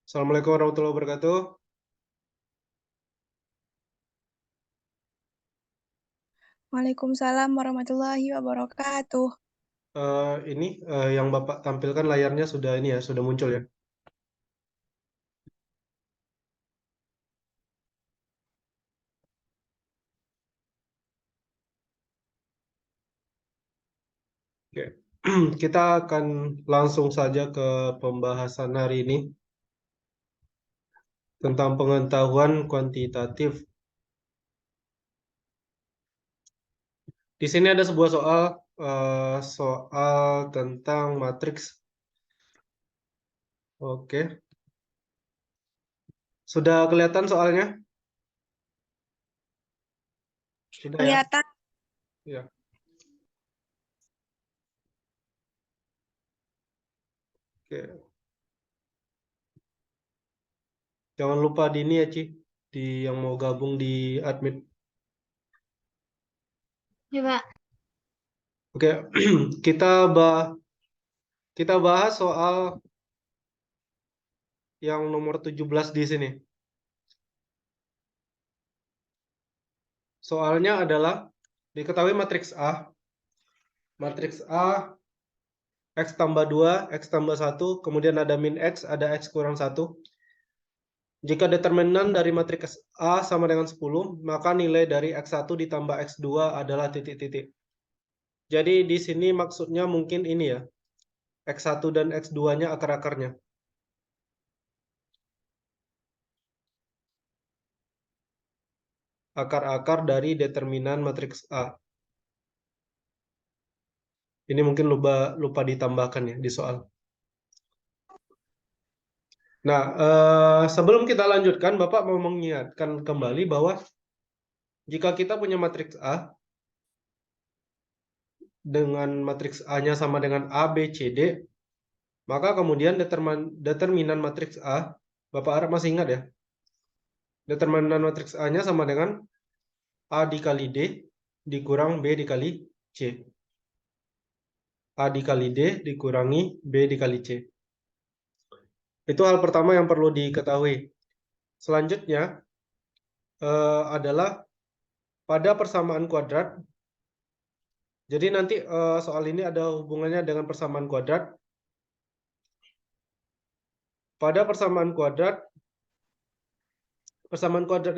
Assalamualaikum warahmatullahi wabarakatuh. Waalaikumsalam warahmatullahi wabarakatuh. Ini yang Bapak tampilkan layarnya sudah ini ya, sudah muncul ya. Oke. Kita akan langsung saja ke pembahasan hari ini tentang pengetahuan kuantitatif. Di sini ada sebuah soal tentang matriks. Oke. Sudah kelihatan soalnya? Sudah ya? Kelihatan. Ya. Oke. Jangan lupa di ini ya, Ci, di yang mau gabung di admin. Ya, Pak. Oke, kita bahas soal yang nomor 17 di sini. Soalnya adalah diketahui matriks A. Matriks A X tambah 2, X tambah 1, kemudian ada min X, ada X kurang 1. Jika determinan dari matriks A sama dengan 10, maka nilai dari X1 ditambah X2 adalah titik-titik. Jadi di sini maksudnya mungkin ini ya, X1 dan X2-nya akar-akarnya. Akar-akar dari determinan matriks A. Ini mungkin lupa ditambahkan ya di soal. Nah, sebelum kita lanjutkan, Bapak mau mengingatkan kembali bahwa jika kita punya matriks A dengan matriks A-nya sama dengan A, B, C, D, maka kemudian determinan matriks A, Bapak harap masih ingat ya, determinan matriks A-nya sama dengan A dikali D dikurang B dikali C. A dikali D dikurangi B dikali C. Itu hal pertama yang perlu diketahui. Selanjutnya adalah pada persamaan kuadrat. Jadi nanti soal ini ada hubungannya dengan persamaan kuadrat. Pada persamaan kuadrat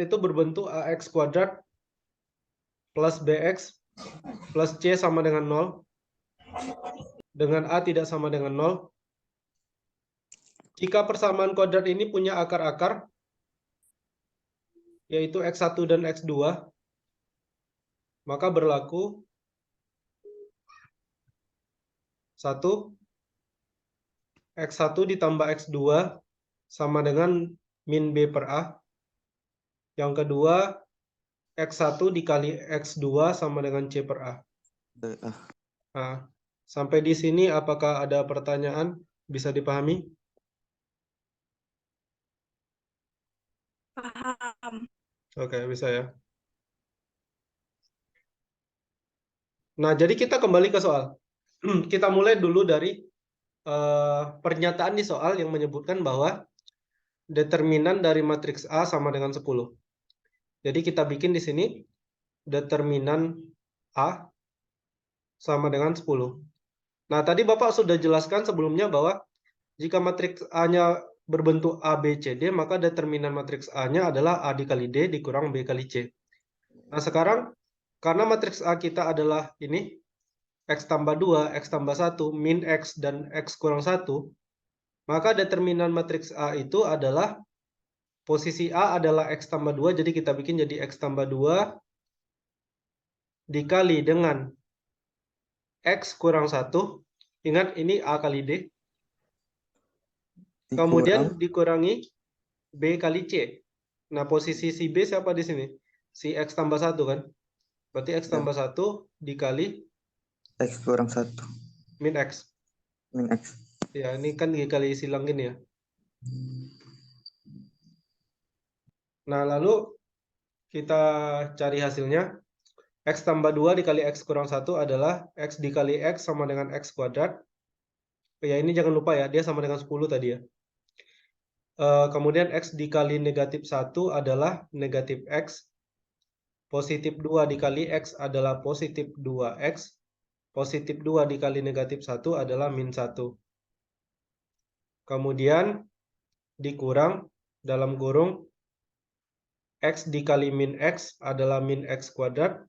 itu berbentuk AX kuadrat plus BX plus C sama dengan 0. Dengan A tidak sama dengan 0. Jika persamaan kuadrat ini punya akar-akar, yaitu X1 dan X2, maka berlaku 1 X1 ditambah X2 sama dengan min B per A. Yang kedua, X1 dikali X2 sama dengan C per A. Nah, sampai di sini apakah ada pertanyaan? Bisa dipahami? Paham. Oke, bisa ya. Nah, jadi kita kembali ke soal. Kita mulai dulu dari pernyataan di soal yang menyebutkan bahwa determinan dari matriks A sama dengan 10. Jadi kita bikin di sini determinan A sama dengan 10. Nah, tadi Bapak sudah jelaskan sebelumnya bahwa jika matriks A-nya berbentuk A, B, C, D, maka determinan matriks A-nya adalah A dikali D dikurang B kali C. Nah, sekarang karena matriks A kita adalah ini, X tambah 2, X tambah 1, min X, dan X kurang 1, maka determinan matriks A itu adalah posisi A adalah X tambah 2, jadi kita bikin jadi X tambah 2 dikali dengan X kurang 1. Ingat, ini A kali D. Kemudian dikurangi B kali C. Nah, posisi si B siapa di sini? Si X tambah 1 kan? Berarti X tambah 1 dikali X kurang 1. Min X. Min X. Ya, ini kan dikali silang gini ya. Nah, lalu kita cari hasilnya. X tambah 2 dikali X kurang 1 adalah X dikali X sama dengan X kuadrat. Ya, ini jangan lupa ya, dia sama dengan 10 tadi ya. Kemudian X dikali negatif 1 adalah negatif X. Positif 2 dikali X adalah positif 2X. Positif 2 dikali negatif 1 adalah min 1. Kemudian dikurang dalam kurung X dikali min X adalah min X kuadrat.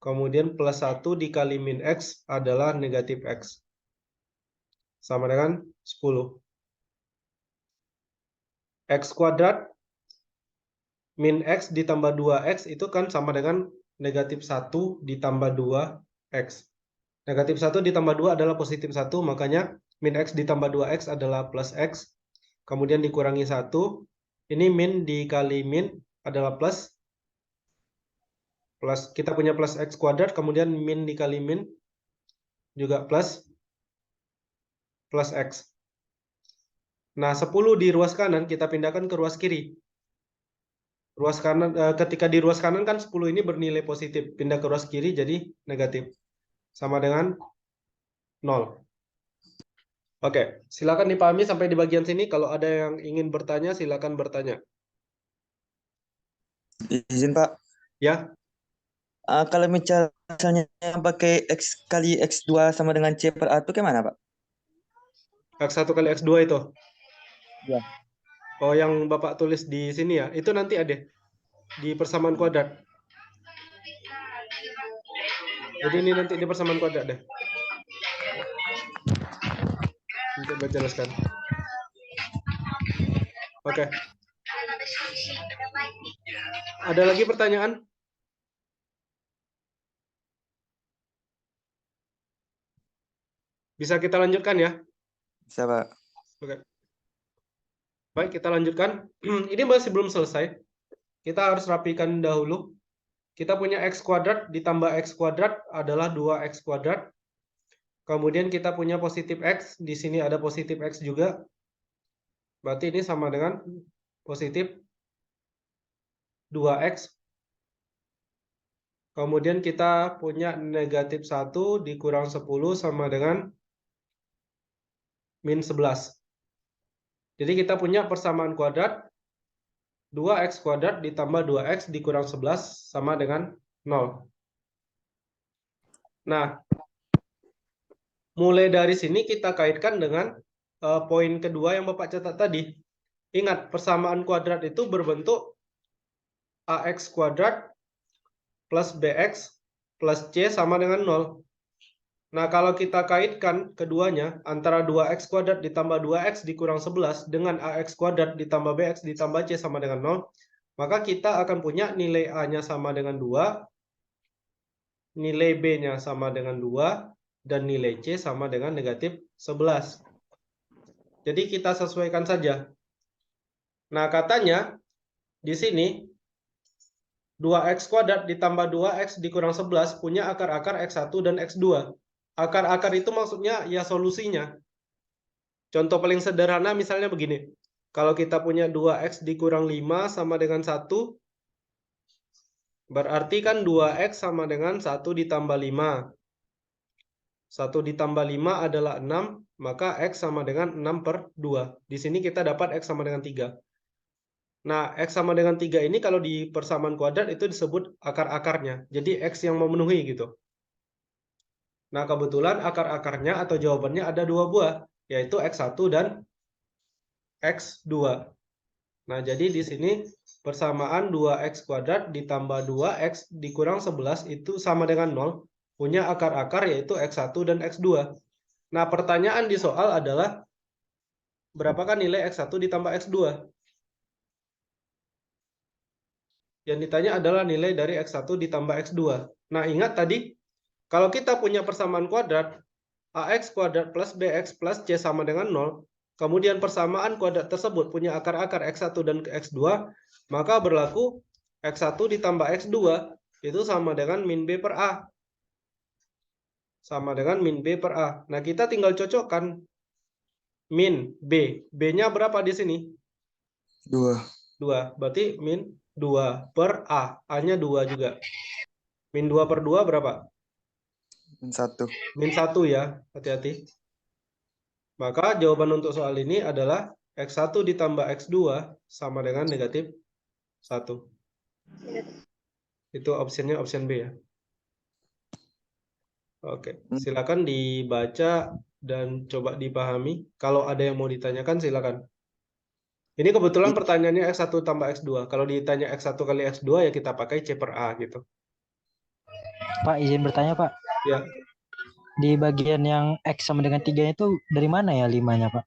Kemudian plus 1 dikali min X adalah negatif X. Sama dengan 10. X kuadrat min X ditambah 2X itu kan sama dengan negatif 1 ditambah 2X. Negatif 1 ditambah 2 adalah positif 1, makanya min X ditambah 2X adalah plus X. Kemudian dikurangi 1. Ini min dikali min adalah plus. Kita punya plus X kuadrat, kemudian min dikali min juga plus X. Nah, 10 di ruas kanan kita pindahkan ke ruas kiri. Ruas kanan, ketika di ruas kanan kan 10 ini bernilai positif. Pindah ke ruas kiri jadi negatif. Sama dengan 0. Oke, silakan dipahami sampai di bagian sini. Kalau ada yang ingin bertanya, silakan bertanya. Izin Pak. Ya, Kalau misalnya pakai X kali X2 sama dengan C per A itu gimana Pak? X1 kali X2 itu. Ya. Oh, yang Bapak tulis di sini ya. Itu nanti ada di persamaan kuadrat. Jadi ini nanti di persamaan kuadrat deh. Untuk saya jelaskan. Oke. Ada lagi pertanyaan? Bisa kita lanjutkan ya? Bisa Pak. Oke. Baik, kita lanjutkan. Ini masih belum selesai. Kita harus rapikan dahulu. Kita punya X kuadrat ditambah X kuadrat adalah 2X kuadrat. Kemudian kita punya positif X. Di sini ada positif X juga. Berarti ini sama dengan positif 2X. Kemudian kita punya negatif 1 dikurang 10 sama dengan min 11. Jadi kita punya persamaan kuadrat 2X kuadrat ditambah 2X dikurang 11 sama dengan 0. Nah, mulai dari sini kita kaitkan dengan poin kedua yang Bapak catat tadi. Ingat, persamaan kuadrat itu berbentuk AX kuadrat plus BX plus C sama dengan 0. Nah, kalau kita kaitkan keduanya, antara 2X kuadrat ditambah 2X dikurang 11 dengan AX kuadrat ditambah BX ditambah C sama dengan 0, maka kita akan punya nilai A-nya sama dengan 2, nilai B-nya sama dengan 2, dan nilai C sama dengan negatif 11. Jadi kita sesuaikan saja. Nah, katanya di sini 2X kuadrat ditambah 2X dikurang 11 punya akar-akar X1 dan X2. Akar-akar itu maksudnya ya solusinya. Contoh paling sederhana misalnya begini. Kalau kita punya 2X dikurang 5 sama dengan 1, berarti kan 2X sama dengan 1 ditambah 5. 1 ditambah 5 adalah 6, maka X sama dengan 6 per 2. Di sini kita dapat X sama dengan 3. Nah, X sama dengan 3 ini kalau di persamaan kuadrat itu disebut akar-akarnya. Jadi X yang memenuhi gitu. Nah, kebetulan akar-akarnya atau jawabannya ada 2 buah, yaitu X1 dan X2. Nah, jadi di sini persamaan 2X kuadrat ditambah 2X dikurang 11 itu sama dengan 0, punya akar-akar yaitu X1 dan X2. Nah, pertanyaan di soal adalah, berapakah nilai X1 ditambah X2? Yang ditanya adalah nilai dari X1 ditambah X2. Nah, ingat tadi, kalau kita punya persamaan kuadrat, AX kuadrat plus BX plus C sama dengan 0, kemudian persamaan kuadrat tersebut punya akar-akar X1 dan X2, maka berlaku X1 ditambah X2 itu sama dengan min B per A. Sama dengan min B per A. Nah, kita tinggal cocokkan min B. B-nya berapa di sini? 2. 2. Berarti min 2 per A. A-nya 2 juga. Min 2 per 2 berapa? Min 1. Min 1 ya, hati-hati. Maka jawaban untuk soal ini adalah X1 ditambah X2 sama dengan negatif 1. Itu opsinya option B ya. Oke, silakan dibaca dan coba dipahami. Kalau ada yang mau ditanyakan, silakan. Ini kebetulan pertanyaannya X1 tambah X2. Kalau ditanya X1 kali X2, ya kita pakai C per A gitu. Pak, izin bertanya, Pak. Ya, Di bagian yang X sama dengan 3 itu dari mana ya 5-nya, Pak?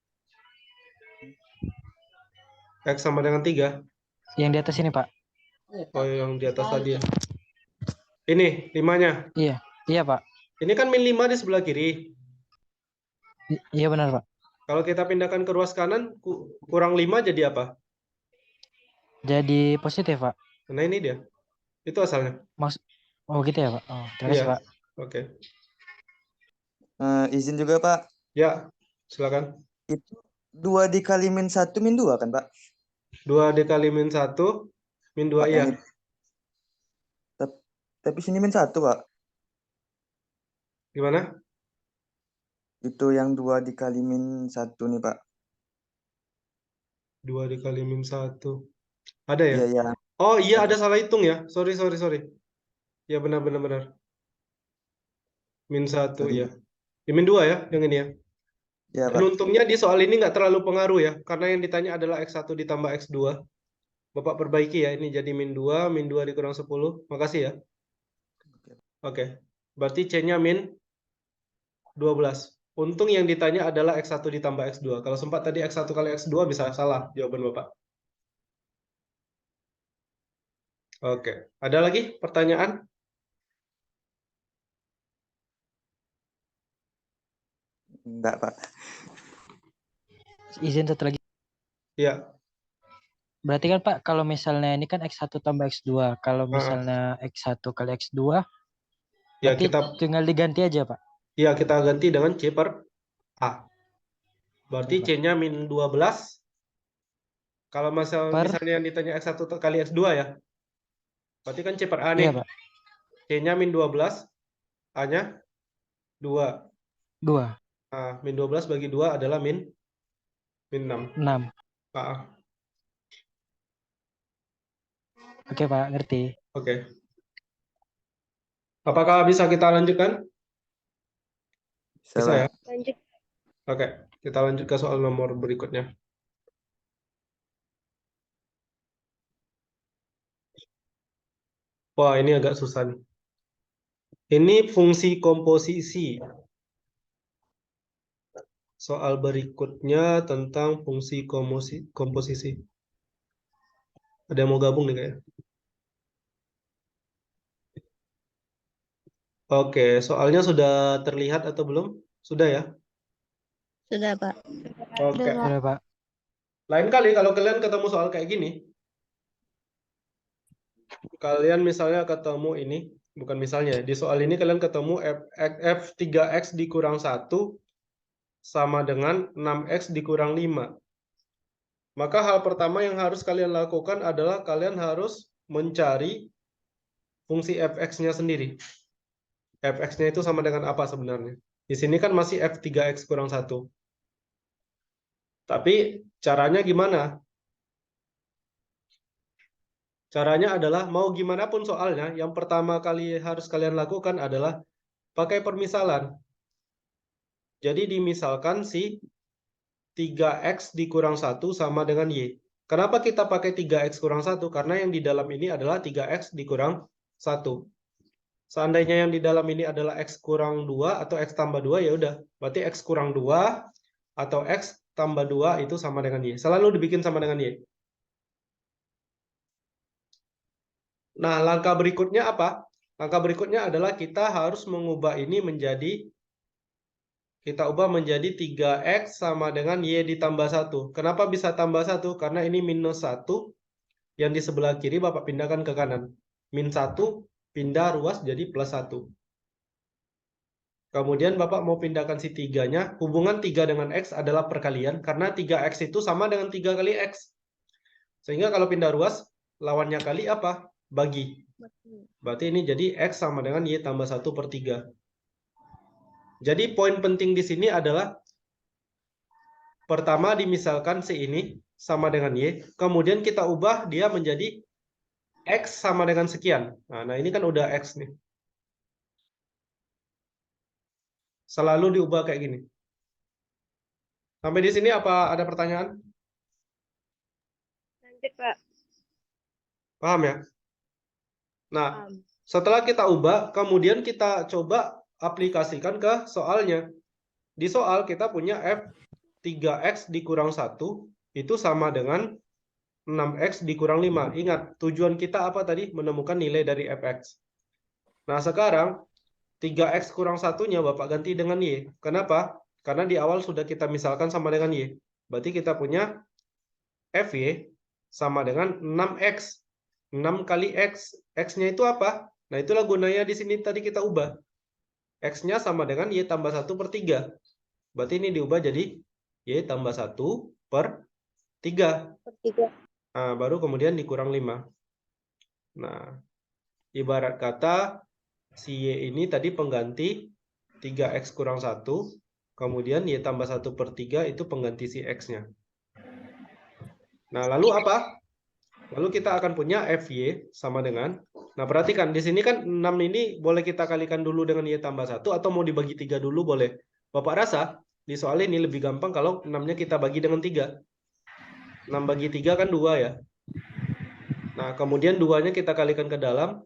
X sama dengan 3. Yang di atas ini, Pak. Oh, yang di atas tadi ya. Ini 5-nya. Iya, iya, Pak. Ini kan min 5 di sebelah kiri. Iya benar, Pak. Kalau kita pindahkan ke ruas kanan, kurang 5 jadi apa? Jadi positif, Pak. Nah, ini dia. Itu asalnya. Oh, gitu ya, Pak. Oh, terima kasih, Iya. Pak. Oke. Izin juga, Pak. Ya, silakan. Itu 2 dikali min 1 min 2 kan, Pak? 2 dikali min 1, min 2 Pak, iya. yang tapi sini min 1, Pak. Gimana? Itu yang 2 dikali min 1 nih, Pak. 2 dikali min 1. Ada ya? Iya, iya. Oh iya, Ada. ada salah hitung ya. Sorry. Ya benar. Min 1 Tadi. ya. Ya, min 2 ya, yang ini ya. Iya, Dan Pak. untungnya di soal ini nggak terlalu pengaruh ya. Karena yang ditanya adalah X1 ditambah X2. Bapak perbaiki ya, ini jadi min 2 dikurang 10. Makasih ya. Oke. Berarti C-nya min 12. Untung yang ditanya adalah X1 ditambah X2. Kalau sempat tadi X1 kali X2 bisa salah jawaban Bapak. Oke. Ada lagi pertanyaan? Enggak, Pak. Izin satu lagi. Ya. Berarti kan, Pak, kalau misalnya ini kan X1 tambah X2. Kalau misalnya X1 kali X2, Ya, berarti tinggal diganti aja, Pak. Ya, kita ganti dengan C per A. Berarti C-nya min 12. Kalau misalnya yang ditanya X1 kali X2 ya. Berarti kan C per A nih. Iya, Pak. C-nya min 12. A-nya 2. 2. Nah, min 12 bagi 2 adalah min 6. 6. Oke, Pak. Ngerti. Oke. Apakah bisa kita lanjutkan? Bisa ya? Lanjut. Oke. Kita lanjut ke soal nomor berikutnya. Wah, ini agak susah nih. Ini fungsi komposisi. Soal berikutnya tentang fungsi komposisi. Ada yang mau gabung nih kayaknya? Oke, soalnya sudah terlihat atau belum? Sudah ya? Sudah, Pak. Oke. Sudah, Pak. Lain kali kalau kalian ketemu soal kayak gini, kalian misalnya ketemu ini, bukan misalnya, di soal ini kalian ketemu F3X dikurang 1 sama dengan 6X dikurang 5. Maka hal pertama yang harus kalian lakukan adalah kalian harus mencari fungsi fx-nya sendiri. Fx-nya itu sama dengan apa sebenarnya? Di sini kan masih F3X kurang 1. Tapi caranya gimana? Caranya adalah mau gimana pun soalnya, yang pertama kali harus kalian lakukan adalah pakai permisalan. Jadi dimisalkan si 3X dikurang 1 sama dengan Y. Kenapa kita pakai 3X kurang 1? Karena yang di dalam ini adalah 3X dikurang 1. Seandainya yang di dalam ini adalah X kurang 2 atau X tambah 2, ya udah. Berarti X kurang 2 atau X tambah 2 itu sama dengan Y. Selalu dibikin sama dengan Y. Nah, langkah berikutnya apa? Langkah berikutnya adalah kita harus mengubah ini menjadi, kita ubah menjadi 3X sama dengan Y ditambah 1. Kenapa bisa tambah 1? Karena ini minus 1, yang di sebelah kiri Bapak pindahkan ke kanan. Min 1 pindah ruas jadi plus 1. Kemudian Bapak mau pindahkan si 3-nya, hubungan 3 dengan X adalah perkalian, karena 3X itu sama dengan 3 kali X. Sehingga kalau pindah ruas, lawannya kali apa? Bagi. Berarti ini jadi X sama dengan Y tambah 1 per 3. Jadi poin penting di sini adalah pertama dimisalkan si ini sama dengan Y, kemudian kita ubah dia menjadi X sama dengan sekian. Nah, ini kan udah X nih. Selalu diubah kayak gini. Sampai di sini apa ada pertanyaan? Lanjut, Pak. Paham ya? Nah, Paham. setelah kita ubah, kemudian kita coba aplikasikan ke soalnya. Di soal kita punya F 3X dikurang 1 itu sama dengan 6X dikurang 5. Ingat, tujuan kita apa tadi? Menemukan nilai dari Fx. Nah, sekarang 3X kurang satunya Bapak ganti dengan Y. Kenapa? Karena di awal sudah kita misalkan sama dengan Y. Berarti kita punya Fy sama dengan 6X. 6 kali X. X-nya itu apa? Nah, itulah gunanya di sini tadi kita ubah. X-nya sama dengan Y tambah 1 per 3. Berarti ini diubah jadi Y tambah 1 per 3. Ketiga. Nah, baru kemudian dikurang 5. Nah, ibarat kata si Y ini tadi pengganti 3X kurang 1, kemudian Y tambah 1 per 3 itu pengganti si X-nya. Nah, lalu apa? Lalu kita akan punya Fy sama dengan, nah perhatikan, di sini kan 6 ini boleh kita kalikan dulu dengan Y tambah 1, atau mau dibagi 3 dulu boleh. Bapak rasa, di soal ini lebih gampang kalau 6-nya kita bagi dengan 3. 6 bagi 3 kan 2 ya. Nah, kemudian 2-nya kita kalikan ke dalam,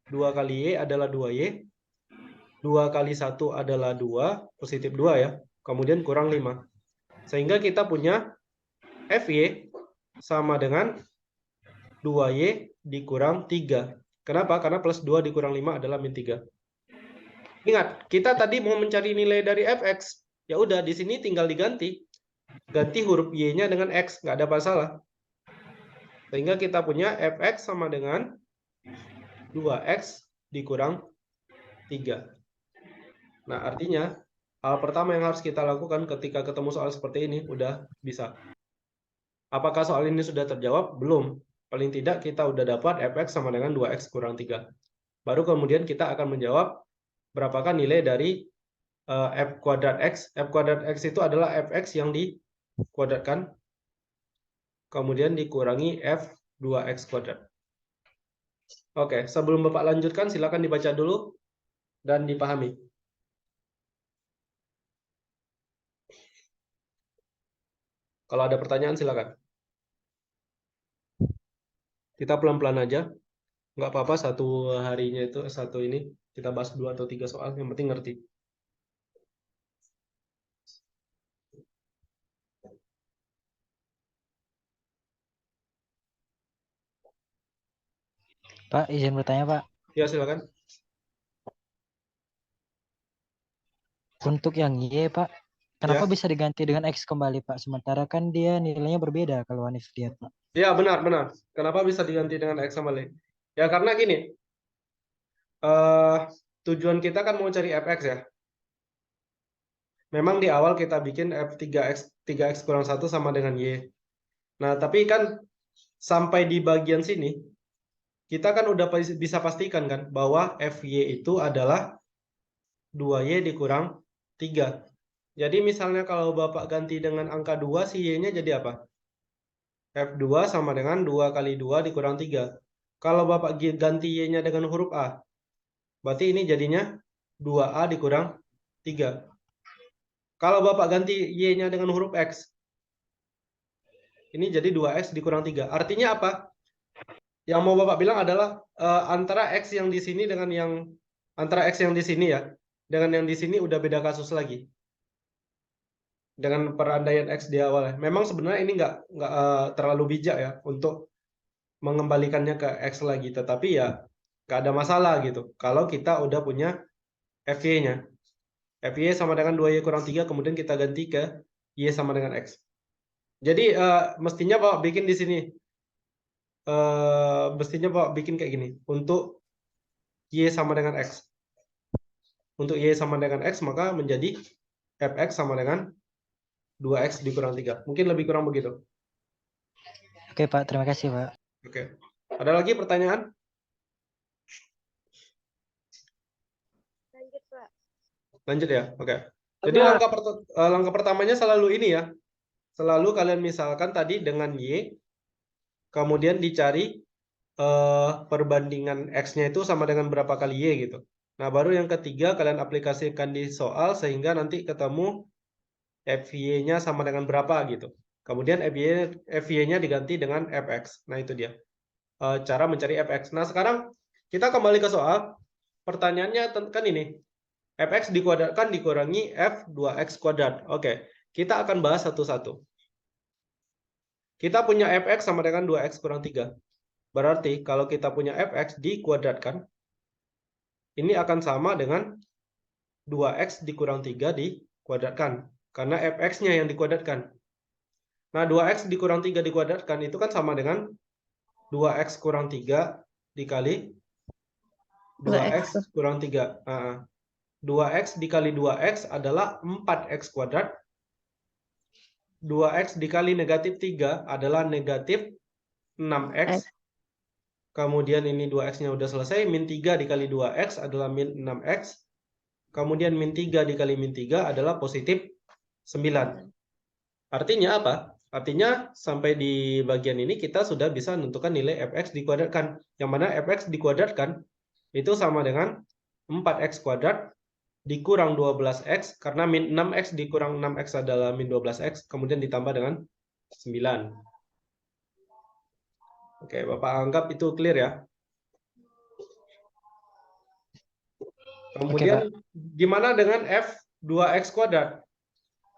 2 kali Y adalah 2Y, 2 kali 1 adalah 2, positif 2 ya, kemudian kurang 5. Sehingga kita punya Fy sama dengan 2Y dikurang 3. Kenapa? Karena plus 2 dikurang 5 adalah min 3. Ingat, kita tadi mau mencari nilai dari Fx. Ya udah, di sini tinggal diganti. Ganti huruf Y-nya dengan X, nggak ada masalah. Sehingga kita punya Fx sama dengan 2X dikurang 3. Nah, artinya hal pertama yang harus kita lakukan ketika ketemu soal seperti ini, udah bisa. Apakah soal ini sudah terjawab? Belum. Paling tidak kita udah dapat Fx sama dengan 2X kurang 3. Baru kemudian kita akan menjawab berapakah nilai dari F kuadrat X. F kuadrat X itu adalah Fx yang dikuadratkan, kemudian dikurangi F 2X kuadrat. Oke, sebelum Bapak lanjutkan, silakan dibaca dulu dan dipahami. Kalau ada pertanyaan, silakan. Kita pelan-pelan aja. Nggak apa-apa, satu harinya itu, satu ini, kita bahas 2 atau 3 soal, yang penting ngerti. Pak, izin bertanya, Pak. Ya, silakan. Untuk yang Y, Pak, kenapa Ya. bisa diganti dengan X kembali, Pak? Sementara kan dia nilainya berbeda kalau Hanif lihat, Pak. Ya, benar. Kenapa bisa diganti dengan X sama Y? Ya, karena gini, tujuan kita kan mau cari Fx ya. Memang di awal kita bikin F3X kurang 1 sama dengan Y. Nah, tapi kan sampai di bagian sini, kita kan udah bisa pastikan kan bahwa Fy itu adalah 2Y dikurang 3. Jadi misalnya kalau Bapak ganti dengan angka 2, si Y-nya jadi apa? F2 sama dengan 2 kali 2 dikurang 3. Kalau Bapak ganti Y-nya dengan huruf A, berarti ini jadinya 2A dikurang 3. Kalau Bapak ganti Y-nya dengan huruf X, ini jadi 2X dikurang 3. Artinya apa? Yang mau Bapak bilang adalah antara X yang di sini dengan antara X yang di sini ya, dengan yang di sini udah beda kasus lagi. Dengan perandaian X di awal. Memang sebenarnya ini nggak terlalu bijak ya untuk mengembalikannya ke X lagi. Tetapi ya nggak ada masalah gitu. Kalau kita udah punya Fy-nya. Fy sama dengan 2Y kurang 3, kemudian kita ganti ke Y sama dengan X. Jadi mestinya Bapak bikin di sini. Mestinya Bapak bikin kayak gini. Untuk Y sama dengan X. Untuk Y sama dengan X, maka menjadi Fx sama dengan 2X dikurang 3. Mungkin lebih kurang begitu. Oke, Pak. Terima kasih, Pak. Oke. Ada lagi pertanyaan? Lanjut, Pak. Lanjut ya. Oke. Jadi langkah pertamanya selalu ini ya. selalu kalian misalkan tadi dengan Y, kemudian dicari perbandingan X-nya itu sama dengan berapa kali Y gitu. Nah, baru yang ketiga kalian aplikasikan di soal sehingga nanti ketemu FY-nya sama dengan berapa gitu. Kemudian FY-nya diganti dengan Fx. Nah, itu dia cara mencari Fx. Nah, sekarang kita kembali ke soal. Pertanyaannya kan ini. Fx dikuadratkan dikurangi F2x kuadrat. Oke, kita akan bahas satu-satu. Kita punya Fx sama dengan 2x kurang 3. Berarti kalau kita punya Fx dikuadratkan, ini akan sama dengan 2x dikurang 3 dikuadratkan. Karena Fx-nya yang dikuadratkan. Nah, 2x dikurang 3 dikuadratkan itu kan sama dengan 2x kurang 3 dikali 2x kurang 3. 2x dikali 2x adalah 4x kuadrat. 2x dikali negatif 3 adalah negatif 6x. Kemudian ini 2x-nya udah selesai. Min 3 dikali 2x adalah min 6x. Kemudian min 3 dikali min 3 adalah positif 9. Artinya apa? Artinya sampai di bagian ini kita sudah bisa menentukan nilai fx dikuadratkan. Yang mana fx dikuadratkan itu sama dengan 4x kuadrat dikurang 12x, karena min 6x dikurang 6x adalah min 12x, kemudian ditambah dengan 9. Oke, Bapak anggap itu clear ya. Kemudian gimana dengan F2x kuadrat?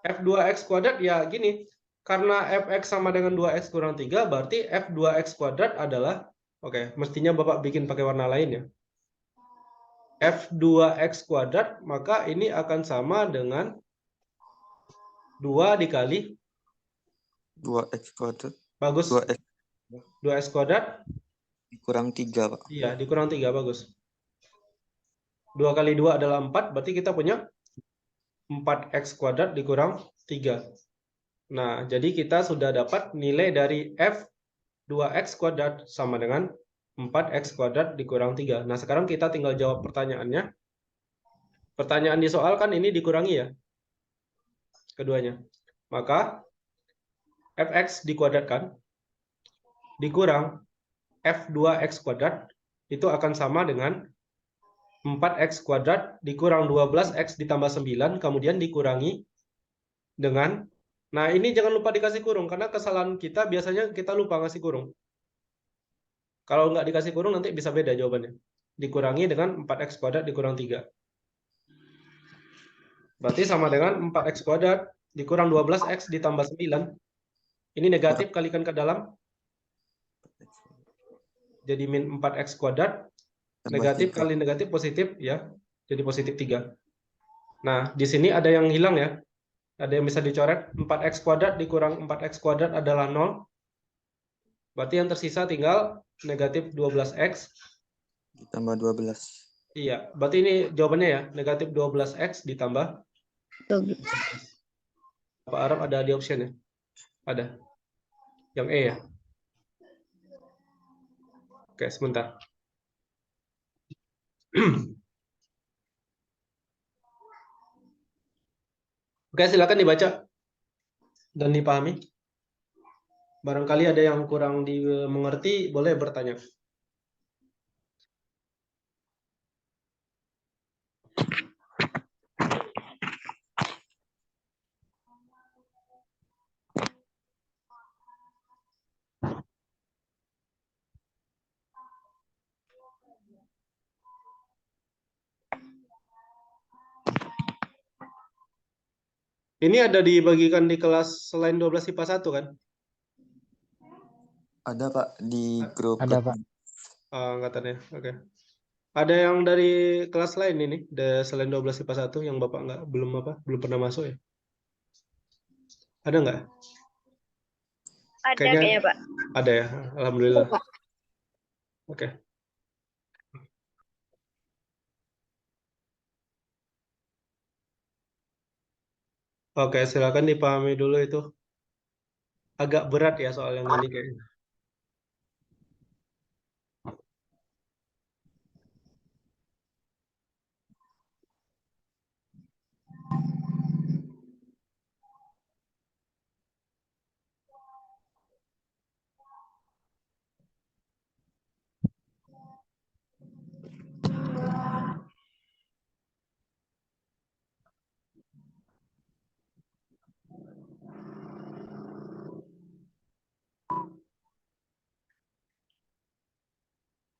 F2x kuadrat ya gini, karena fx sama dengan 2x kurang 3, berarti F2x kuadrat adalah, oke, mestinya Bapak bikin pakai warna lain ya. F2x kuadrat, maka ini akan sama dengan 2 dikali 2x kuadrat. bagus 2x 2x kuadrat dikurang 3, Pak. iya dikurang 3 bagus. 2 kali 2 adalah 4, berarti kita punya 4x kuadrat dikurang 3. Nah, jadi kita sudah dapat nilai dari F2x kuadrat sama dengan 4x kuadrat dikurang 3. Nah, sekarang kita tinggal jawab pertanyaannya. Pertanyaan di soal kan ini dikurangi ya, keduanya. Maka fx dikuadratkan dikurang f2x kuadrat itu akan sama dengan 4x kuadrat dikurang 12x ditambah 9, kemudian dikurangi dengan, nah ini jangan lupa dikasih kurung, karena kesalahan kita biasanya kita lupa ngasih kurung. Kalau nggak dikasih kurung nanti bisa beda jawabannya. Dikurangi dengan 4x kuadrat dikurang 3. Berarti sama dengan 4x kuadrat dikurang 12x ditambah 9. Ini negatif, kalikan ke dalam. Jadi min 4x kuadrat. Negatif kali negatif positif ya. Jadi positif 3. Nah, di sini ada yang hilang ya. Ada yang bisa dicoret. 4x kuadrat dikurang 4x kuadrat adalah 0. Berarti yang tersisa tinggal negatif 12x. Ditambah 12. Iya, berarti ini jawabannya ya. Negatif 12x ditambah 12. Pak Arab ada di option ya? Ada. Yang E ya? Oke, sebentar. Oke, silakan dibaca dan dipahami. Barangkali ada yang kurang dimengerti, boleh bertanya. Ini ada dibagikan di kelas selain 12 IPA 1 kan? Ada, Pak, di grup. Ada, Pak. Angkatannya. Oke. Ada yang dari kelas lain ini, selain 12 IPA 1 yang Bapak belum pernah masuk ya? Ada nggak? Ada kayaknya, Pak. Ada ya. Alhamdulillah. Oke. Oke, silakan dipahami dulu itu. Agak berat ya soal yang ini kayaknya.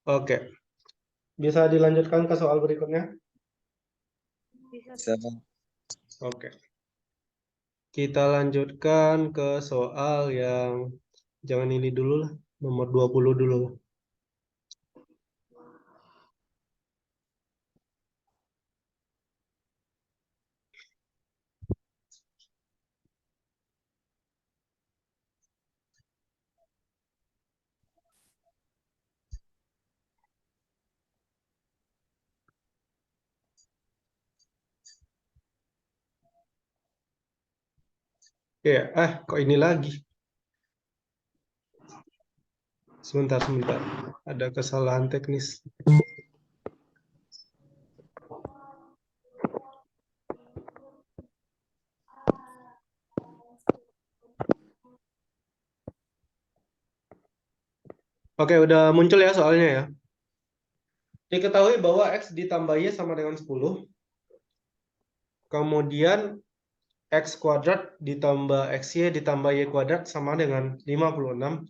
Oke. Bisa dilanjutkan ke soal berikutnya? Bisa. Bisa. Oke. Kita lanjutkan ke soal yang jangan ini dulu lah, nomor 20 dulu. Ya, kok ini lagi? Sebentar. Ada kesalahan teknis. Oke, udah muncul ya soalnya ya. Diketahui bahwa X ditambah Y sama dengan 10. Kemudian X kuadrat ditambah XY ditambah Y kuadrat sama dengan 56.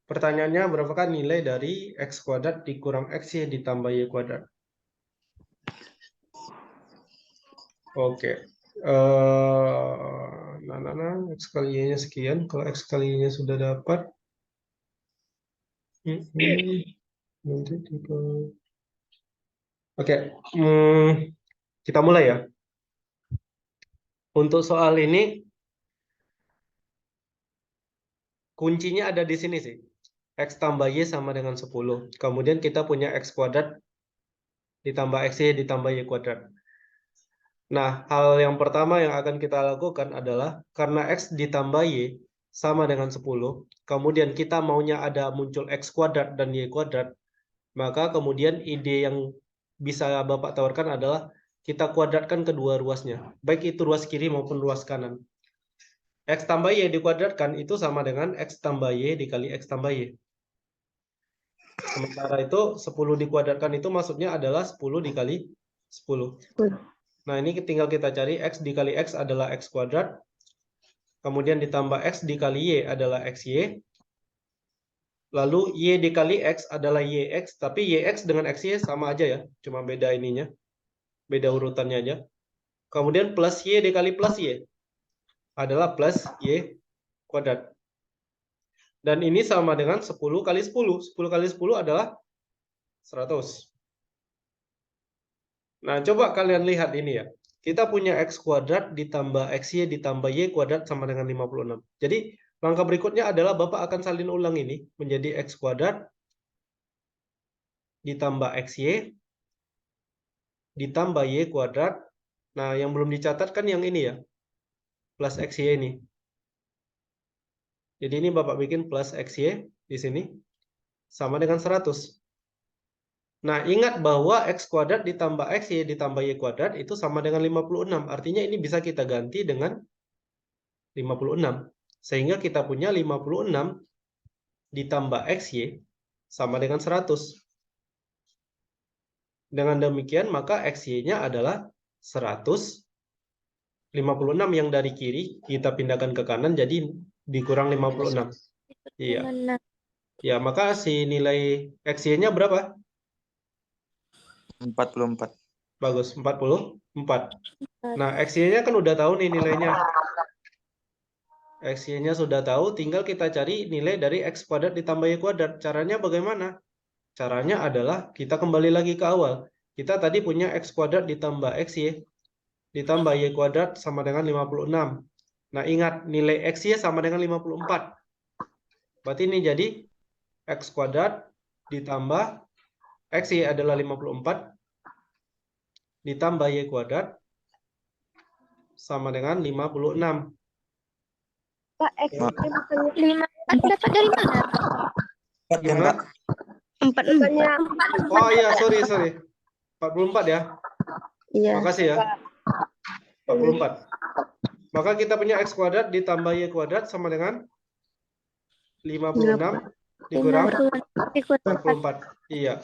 Pertanyaannya, berapakah nilai dari X kuadrat dikurang XY ditambah Y kuadrat? Oke. X kali Y-nya sekian. Kalau X kali Y-nya sudah dapat. Nanti Oke. Kita mulai ya. Untuk soal ini, kuncinya ada di sini sih. X tambah Y sama dengan 10. Kemudian kita punya X kuadrat ditambah XY ditambah Y kuadrat. Nah, hal yang pertama yang akan kita lakukan adalah karena X ditambah Y sama dengan 10, kemudian kita maunya ada muncul X kuadrat dan Y kuadrat, maka kemudian ide yang bisa Bapak tawarkan adalah kita kuadratkan kedua ruasnya, baik itu ruas kiri maupun ruas kanan. X tambah Y dikuadratkan itu sama dengan X tambah Y dikali X tambah Y. Sementara itu 10 dikuadratkan itu maksudnya adalah 10 dikali 10. Nah, ini tinggal kita cari X dikali X adalah X kuadrat. Kemudian ditambah X dikali Y adalah XY. Lalu Y dikali X adalah YX. Tapi YX dengan XY sama aja ya. Cuma beda ininya. Beda urutannya aja. Kemudian plus Y dikali plus Y adalah plus Y kuadrat. Dan ini sama dengan 10 kali 10. 10 kali 10 adalah 100. Nah, coba kalian lihat ini ya. Kita punya X kuadrat ditambah XY ditambah Y kuadrat sama dengan 56. Jadi, langkah berikutnya adalah Bapak akan salin ulang ini menjadi X kuadrat ditambah XY ditambah Y kuadrat. Nah, yang belum dicatat kan yang ini ya. Plus XY ini. Jadi ini Bapak bikin plus XY di sini. Sama dengan 100. Nah, ingat bahwa X kuadrat ditambah XY ditambah Y kuadrat itu sama dengan 56. Artinya ini bisa kita ganti dengan 56. Sehingga kita punya 56 ditambah XY sama dengan 100. Dengan demikian, maka XY-nya adalah 156 yang dari kiri kita pindahkan ke kanan jadi dikurang 56. Iya. Ya, maka si nilai XY-nya berapa? 44. Bagus, 44. Nah, XY-nya kan udah tahu nih nilainya. XY-nya sudah tahu, tinggal kita cari nilai dari X kuadrat ditambah Y kuadrat. Caranya bagaimana? Caranya adalah kita kembali lagi ke awal. Kita tadi punya X kuadrat ditambah XY ditambah Y kuadrat sama dengan 56. Nah, ingat nilai XY sama dengan 54. Berarti ini jadi X kuadrat ditambah XY adalah 54 ditambah Y kuadrat sama dengan 56. Pak, X-nya bukannya 54 dapat dari mana? Gimana? 44. Oh iya, sorry. 44 ya. Iya. Makasih ya. 44. Maka kita punya X kuadrat ditambah Y kuadrat sama dengan 56 dikurang 44. Iya.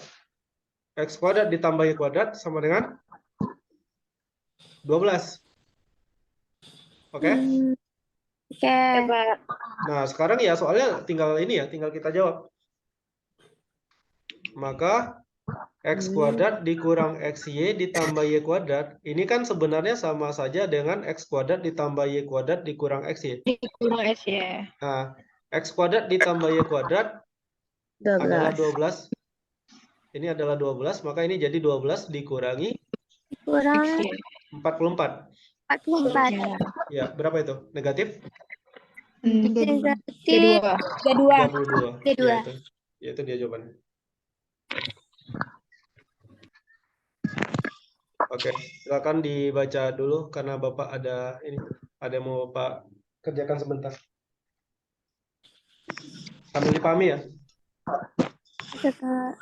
X kuadrat ditambah Y kuadrat sama dengan 12. Oke? Oke. Nah, sekarang ya soalnya tinggal ini ya, tinggal kita jawab. Maka X kuadrat dikurang XY ditambah Y kuadrat. Ini kan sebenarnya sama saja dengan X kuadrat ditambah Y kuadrat dikurang XY. Dikurang S ya. Nah, X kuadrat ditambah Y kuadrat adalah 12. Ini adalah 12, maka ini jadi 12 dikurangi Kurang 44. 44. Ya, berapa itu? Negatif? Negatif 32. Kedua. Ya, itu dia jawabannya. Oke, silakan dibaca dulu karena Bapak ada yang mau Bapak kerjakan sebentar. Sambil dipahami ya. Kak.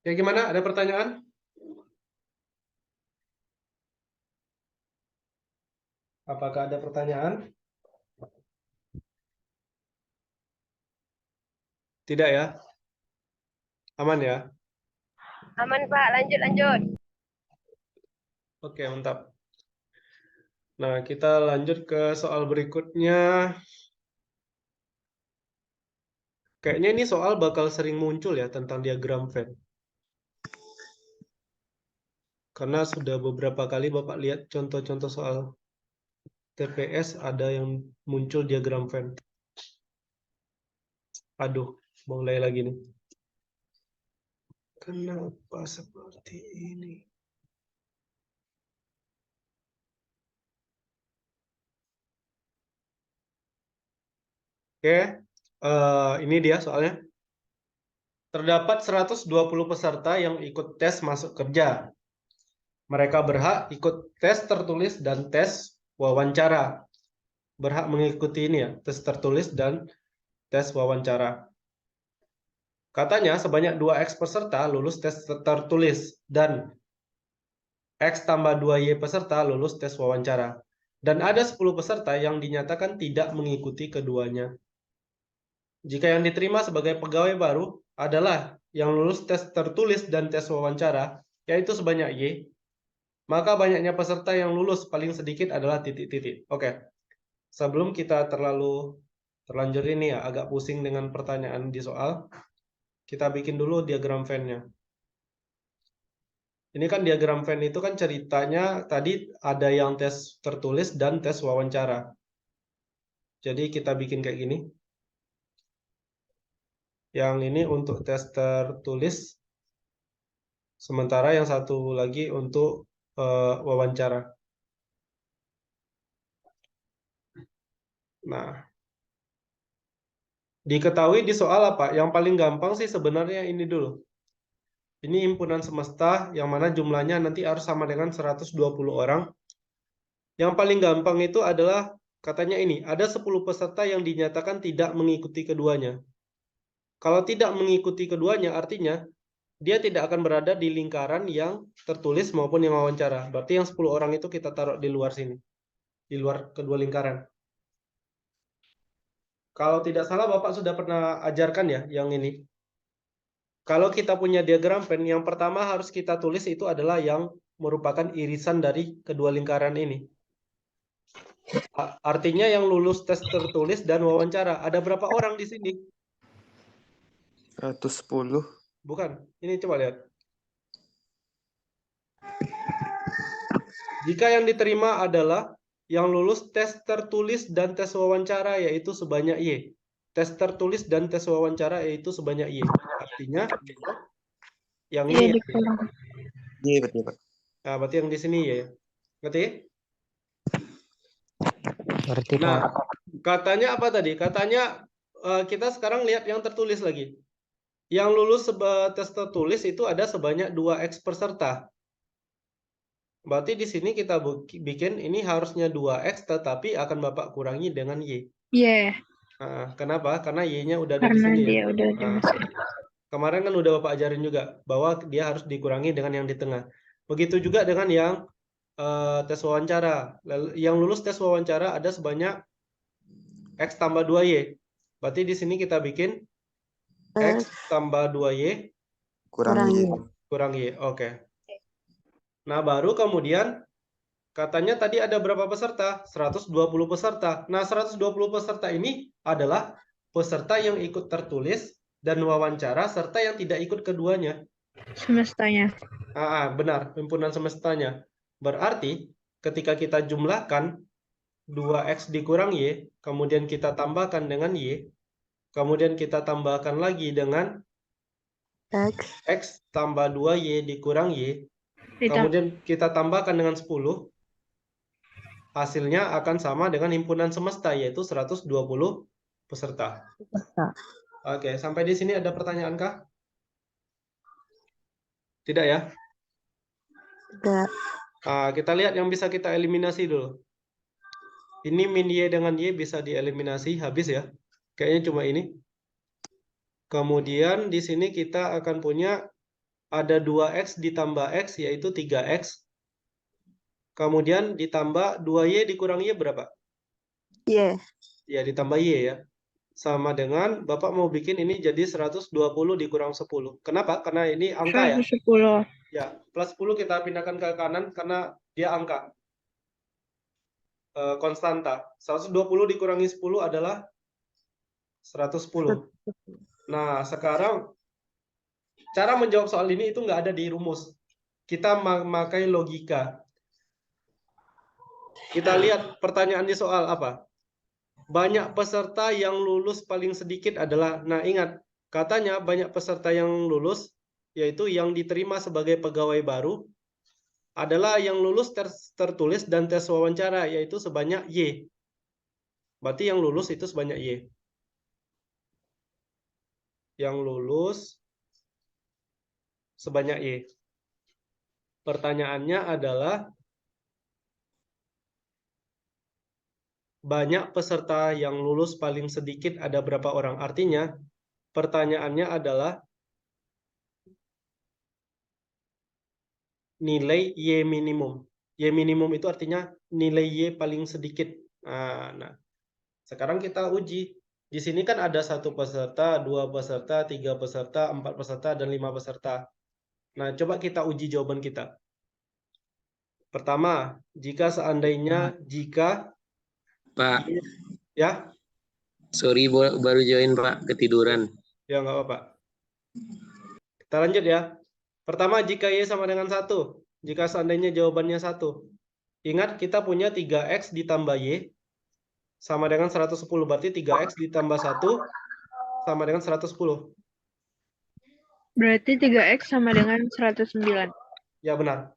Ya, gimana? Ada pertanyaan? Apakah ada pertanyaan? Tidak ya? Aman ya? Aman Pak, lanjut. Oke, mantap. Nah, kita lanjut ke soal berikutnya. Kayaknya ini soal bakal sering muncul ya tentang diagram Venn. Karena sudah beberapa kali Bapak lihat contoh-contoh soal TPS ada yang muncul diagram Venn. Aduh, mulai lagi nih. Kenapa seperti ini? Oke, ini dia soalnya. Terdapat 120 peserta yang ikut tes masuk kerja. Mereka berhak ikut tes tertulis dan tes wawancara. Berhak mengikuti ini ya, tes tertulis dan tes wawancara. Katanya sebanyak 2X peserta lulus tes tertulis dan X tambah 2Y peserta lulus tes wawancara. Dan ada 10 peserta yang dinyatakan tidak mengikuti keduanya. Jika yang diterima sebagai pegawai baru adalah yang lulus tes tertulis dan tes wawancara, yaitu sebanyak Y, maka banyaknya peserta yang lulus paling sedikit adalah titik-titik. Oke, sebelum kita terlanjur ini ya, agak pusing dengan pertanyaan di soal, kita bikin dulu diagram Venn-nya. Ini kan diagram Venn itu kan ceritanya tadi ada yang tes tertulis dan tes wawancara. Jadi kita bikin kayak gini. Yang ini untuk tes tertulis, sementara yang satu lagi untuk wawancara. Nah, diketahui di soal apa? Yang paling gampang sih sebenarnya ini dulu. Ini himpunan semesta yang mana jumlahnya nanti harus sama dengan 120 orang. Yang paling gampang itu adalah katanya ini, ada 10 peserta yang dinyatakan tidak mengikuti keduanya. Kalau tidak mengikuti keduanya artinya dia tidak akan berada di lingkaran yang tertulis maupun yang wawancara. Berarti yang 10 orang itu kita taruh di luar sini. Di luar kedua lingkaran. Kalau tidak salah Bapak sudah pernah ajarkan ya yang ini. Kalau kita punya diagram Venn, yang pertama harus kita tulis itu adalah yang merupakan irisan dari kedua lingkaran ini. Artinya yang lulus tes tertulis dan wawancara. Ada berapa orang di sini? 110. Bukan. Ini coba lihat. Jika yang diterima adalah yang lulus tes tertulis dan tes wawancara yaitu sebanyak Y. Tes tertulis dan tes wawancara yaitu sebanyak Y. Artinya yang ini. Iya, betul, Pak. Nah, berarti yang di sini Y. Ngerti? Ngerti, Pak. Nah, katanya apa tadi? Katanya kita sekarang lihat yang tertulis lagi. Yang lulus tes tertulis itu ada sebanyak 2X peserta. Berarti di sini kita bikin ini harusnya 2X tetapi akan Bapak kurangi dengan Y. Iya, Nah, kenapa? Karena Y-nya udah ada di karena sini ya. dia udah Nah, dimasukin. kemarin kan udah Bapak ajarin juga bahwa dia harus dikurangi dengan yang di tengah. Begitu juga dengan yang tes wawancara. Yang lulus tes wawancara ada sebanyak X tambah 2Y. Berarti di sini kita bikin X tambah 2Y Kurang Y. kurang Y. Oke. Nah, baru kemudian katanya tadi ada berapa peserta? 120 peserta. Nah, 120 peserta ini adalah peserta yang ikut tertulis dan wawancara serta yang tidak ikut keduanya. Semestanya. Benar, himpunan semestanya. Berarti ketika kita jumlahkan 2X dikurang Y, kemudian kita tambahkan dengan Y, kemudian kita tambahkan lagi dengan X tambah 2Y dikurang Y, kemudian kita tambahkan dengan 10, hasilnya akan sama dengan himpunan semesta, yaitu 120 peserta. Oke, sampai di sini ada pertanyaan kah? Tidak ya? Tidak. Kita lihat yang bisa kita eliminasi dulu. Ini min Y dengan Y bisa dieliminasi, habis ya. Kayaknya cuma ini. Kemudian di sini kita akan punya ada 2X ditambah X, yaitu 3X. Kemudian ditambah 2Y dikurang Y berapa? Iya. Ya, ditambah Y ya. Sama dengan, Bapak mau bikin ini jadi 120 dikurang 10. Kenapa? Karena ini angka ya. 110. Ya, plus 10 kita pindahkan ke kanan karena dia angka. Konstanta. 120 dikurangi 10 adalah 110. Nah, sekarang cara menjawab soal ini itu nggak ada di rumus. Kita memakai logika. Kita lihat pertanyaan di soal apa. Banyak peserta yang lulus paling sedikit adalah, nah ingat, katanya banyak peserta yang lulus, yaitu yang diterima sebagai pegawai baru, adalah yang lulus tertulis dan tes wawancara, yaitu sebanyak Y. Berarti yang lulus itu sebanyak Y. Yang lulus sebanyak Y. Pertanyaannya adalah, banyak peserta yang lulus paling sedikit ada berapa orang? Artinya, pertanyaannya adalah, nilai Y minimum. Y minimum itu artinya nilai Y paling sedikit. Nah, sekarang kita uji. Di sini kan ada 1 peserta, 2 peserta, 3 peserta, 4 peserta, dan 5 peserta. Nah, coba kita uji jawaban kita. Pertama, jika seandainya, Pak, ya, sorry baru join Pak, ketiduran. ya nggak apa-apa. Kita lanjut ya. Pertama, jika Y sama dengan 1. Jika seandainya jawabannya 1. Ingat, kita punya 3X ditambah Y sama dengan 110. Berarti 3X ditambah 1 sama dengan 110. Berarti 3X sama dengan 109. Ya, benar.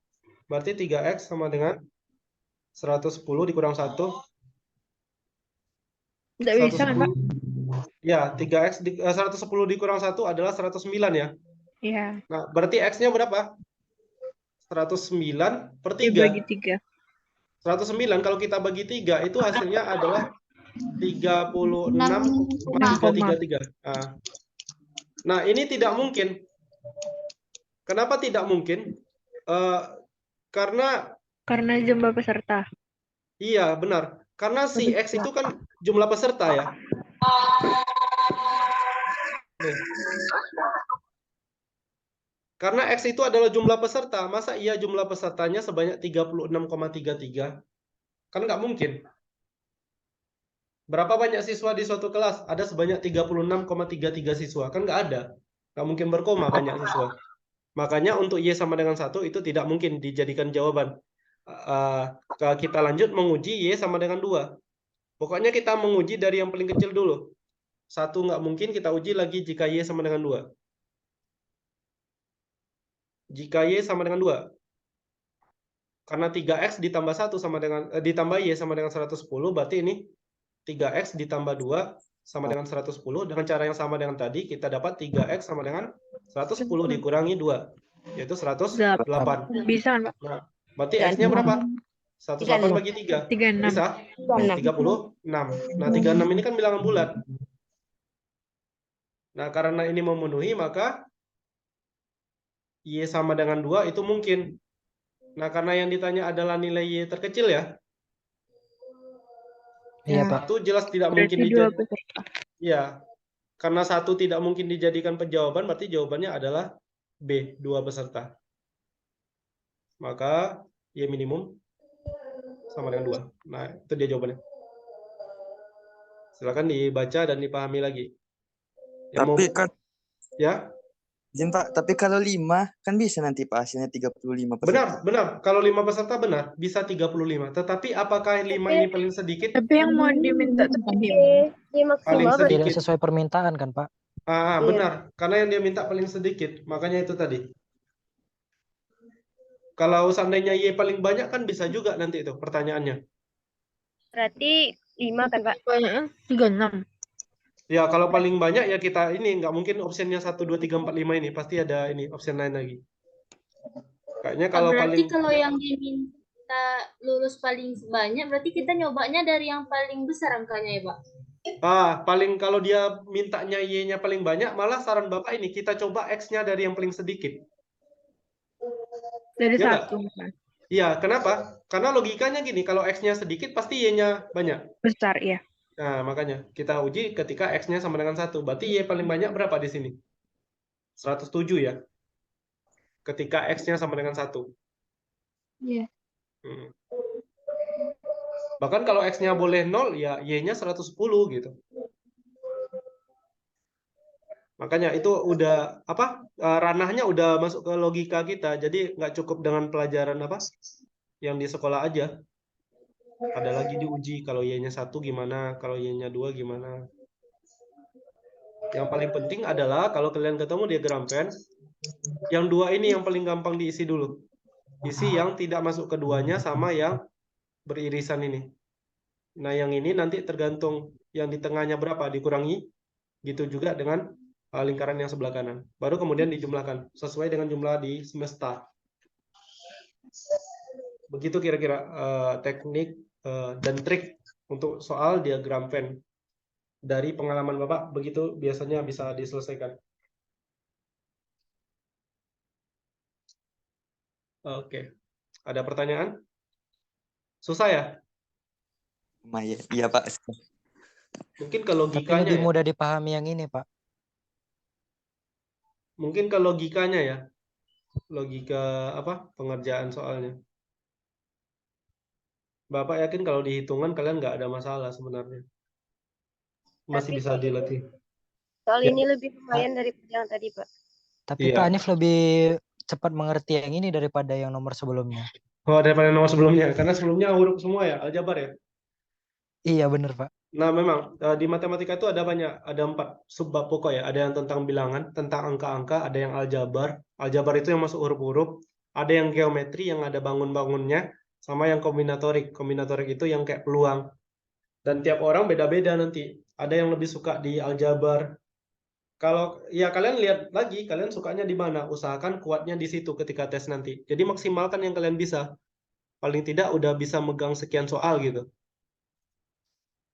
Berarti 3X sama dengan 110 dikurang 1. Tidak bisa kan, Pak? Ya, 3X 110 dikurang 1 adalah 109 ya. Iya. Nah, berarti X-nya berapa? 109 per 3. Dibagi 3. 109 kalau kita bagi 3 itu hasilnya adalah 36,333. Nah, ini tidak mungkin. Kenapa tidak mungkin? Karena jumlah peserta. iya, benar. Karena si X itu kan jumlah peserta ya. Nih. Karena X itu adalah jumlah peserta, masa iya jumlah pesertanya sebanyak 36,33? Kan nggak mungkin. Berapa banyak siswa di suatu kelas? Ada sebanyak 36,33 siswa. Kan nggak ada. Nggak mungkin berkoma banyak siswa. Makanya untuk Y sama dengan 1 itu tidak mungkin dijadikan jawaban. Kita lanjut menguji Y sama dengan 2. Pokoknya kita menguji dari yang paling kecil dulu. 1 nggak mungkin, kita uji lagi jika Y sama dengan 2. Jika Y sama dengan 2. Karena 3X ditambah 1 sama dengan ditambah Y sama dengan 110, berarti ini 3X ditambah 2 sama dengan 110. Dengan cara yang sama dengan tadi, kita dapat 3X sama dengan 110 dikurangi 2, yaitu 108. Bisa kan, Pak? Nah, berarti X-nya berapa? 108 bagi 3. 36. Bisa? 36. Nah, 36 ini kan bilangan bulat. Nah, karena ini memenuhi, maka Y sama dengan 2 itu mungkin. Nah, karena yang ditanya adalah nilai Y terkecil ya. Iya, Pak. Satu jelas tidak mungkin Berarti 2 dijadikan. peserta. Ya, karena satu tidak mungkin dijadikan penjawaban, berarti jawabannya adalah B, 2 peserta. Maka Y minimum sama dengan 2. Nah, itu dia jawabannya. Silakan dibaca dan dipahami lagi. Yang Tapi mau, kan, ya, izin Pak, tapi kalau 5 kan bisa nanti Pak hasilnya 35 peserta. benar. Kalau 5 peserta benar, bisa 35. Tetapi apakah 5 ini paling sedikit? Tapi yang mau diminta tadi Paling maksimal sedikit. Tidak sesuai permintaan kan, Pak? Ah, Iya. benar. Karena yang dia minta paling sedikit. Makanya itu tadi. Kalau seandainya Y paling banyak kan bisa juga nanti itu pertanyaannya. Berarti 5 kan, Pak? banyaknya 36. Ya, kalau paling banyak ya kita ini nggak mungkin optionnya 1, 2, 3, 4, 5 ini. Pasti ada ini option lain lagi. Kayaknya kalau Berarti paling kalau yang diminta lulus paling banyak, berarti kita nyobanya dari yang paling besar angkanya ya, Pak? paling kalau dia mintanya Y-nya paling banyak, malah saran Bapak ini kita coba X-nya dari yang paling sedikit. Dari Ya 1 misalnya. Iya, kenapa? Karena logikanya gini, kalau X-nya sedikit pasti Y-nya banyak. Besar, ya. Nah, makanya kita uji ketika X-nya sama dengan 1. Berarti Y paling banyak berapa di sini? 107 ya. Ketika X-nya sama dengan 1. Iya. Bahkan kalau X-nya boleh 0, ya Y-nya 110 gitu. Makanya itu udah ranahnya udah masuk ke logika kita. Jadi nggak cukup dengan pelajaran yang di sekolah aja. Ada lagi diuji kalau Y-nya 1 gimana, kalau Y-nya 2 gimana. Yang paling penting adalah kalau kalian ketemu diagram Venn, yang 2 ini yang paling gampang diisi dulu. Isi yang tidak masuk keduanya sama yang beririsan ini. Nah, yang ini nanti tergantung yang di tengahnya berapa dikurangi, gitu juga dengan lingkaran yang sebelah kanan. Baru kemudian dijumlahkan sesuai dengan jumlah di semesta. Begitu kira-kira teknik dan trik untuk soal diagram Venn. Dari pengalaman Bapak, begitu biasanya bisa diselesaikan. Oke. Ada pertanyaan? Susah ya? Iya Pak. Mungkin ke Tapi logikanya lebih ya. mudah dipahami yang ini, Pak. Mungkin ke logikanya ya. Logika pengerjaan soalnya. Bapak yakin kalau dihitungan kalian nggak ada masalah sebenarnya. Masih Tapi bisa dilatih. Soal Ya. ini lebih lumayan daripada yang tadi, Pak. Tapi Iya. Pak Hanif lebih cepat mengerti yang ini daripada yang nomor sebelumnya. Oh, daripada nomor sebelumnya. Karena sebelumnya huruf semua ya, aljabar ya. Iya, bener, Pak. Nah, memang di matematika itu ada banyak, ada 4 subbab pokok ya. Ada yang tentang bilangan, tentang angka-angka, ada yang aljabar. Aljabar itu yang masuk huruf-huruf. Ada yang geometri yang ada bangun-bangunnya, sama yang kombinatorik. Kombinatorik itu yang kayak peluang. Dan tiap orang beda-beda nanti. Ada yang lebih suka di aljabar. Kalau ya kalian lihat lagi, kalian sukanya di mana? Usahakan kuatnya di situ ketika tes nanti. Jadi maksimalkan yang kalian bisa. Paling tidak udah bisa megang sekian soal gitu.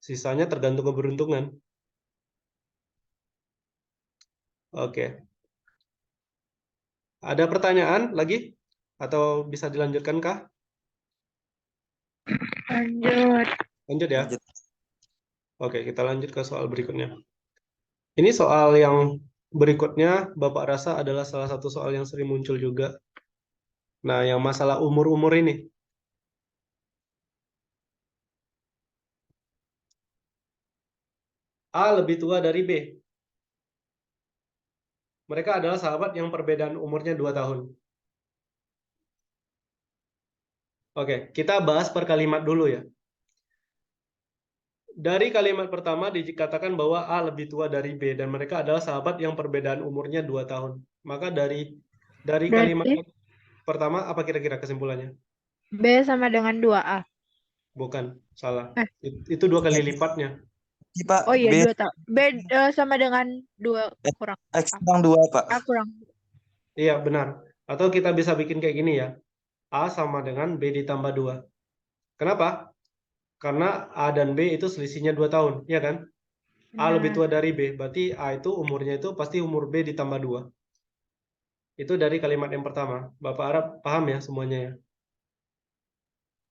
Sisanya tergantung keberuntungan. Oke. Ada pertanyaan lagi? Atau bisa dilanjutkan kah? Lanjut. Lanjut ya. Lanjut. Oke, kita lanjut ke soal berikutnya. Ini soal yang berikutnya Bapak rasa adalah salah satu soal yang sering muncul juga. Nah, yang masalah umur-umur ini. A lebih tua dari B. Mereka adalah sahabat yang perbedaan umurnya 2 tahun. Oke, kita bahas per kalimat dulu ya. Dari kalimat pertama dikatakan bahwa A lebih tua dari B dan mereka adalah sahabat yang perbedaan umurnya 2 tahun. Maka dari kalimat pertama apa kira-kira kesimpulannya? B sama dengan 2A. Bukan, salah. Eh. Itu 2 kali lipatnya. Pak, Oh iya, B 2 tak. B sama dengan 2 kurang X A. kurang 2, Pak. A kurang. Iya, benar. Atau kita bisa bikin kayak gini ya. A sama dengan B ditambah 2. Kenapa? Karena A dan B itu selisihnya 2 tahun, ya kan? A lebih Benar. tua dari B, berarti A itu umurnya itu pasti umur B ditambah 2. Itu dari kalimat yang pertama. Bapak harap paham ya semuanya ya.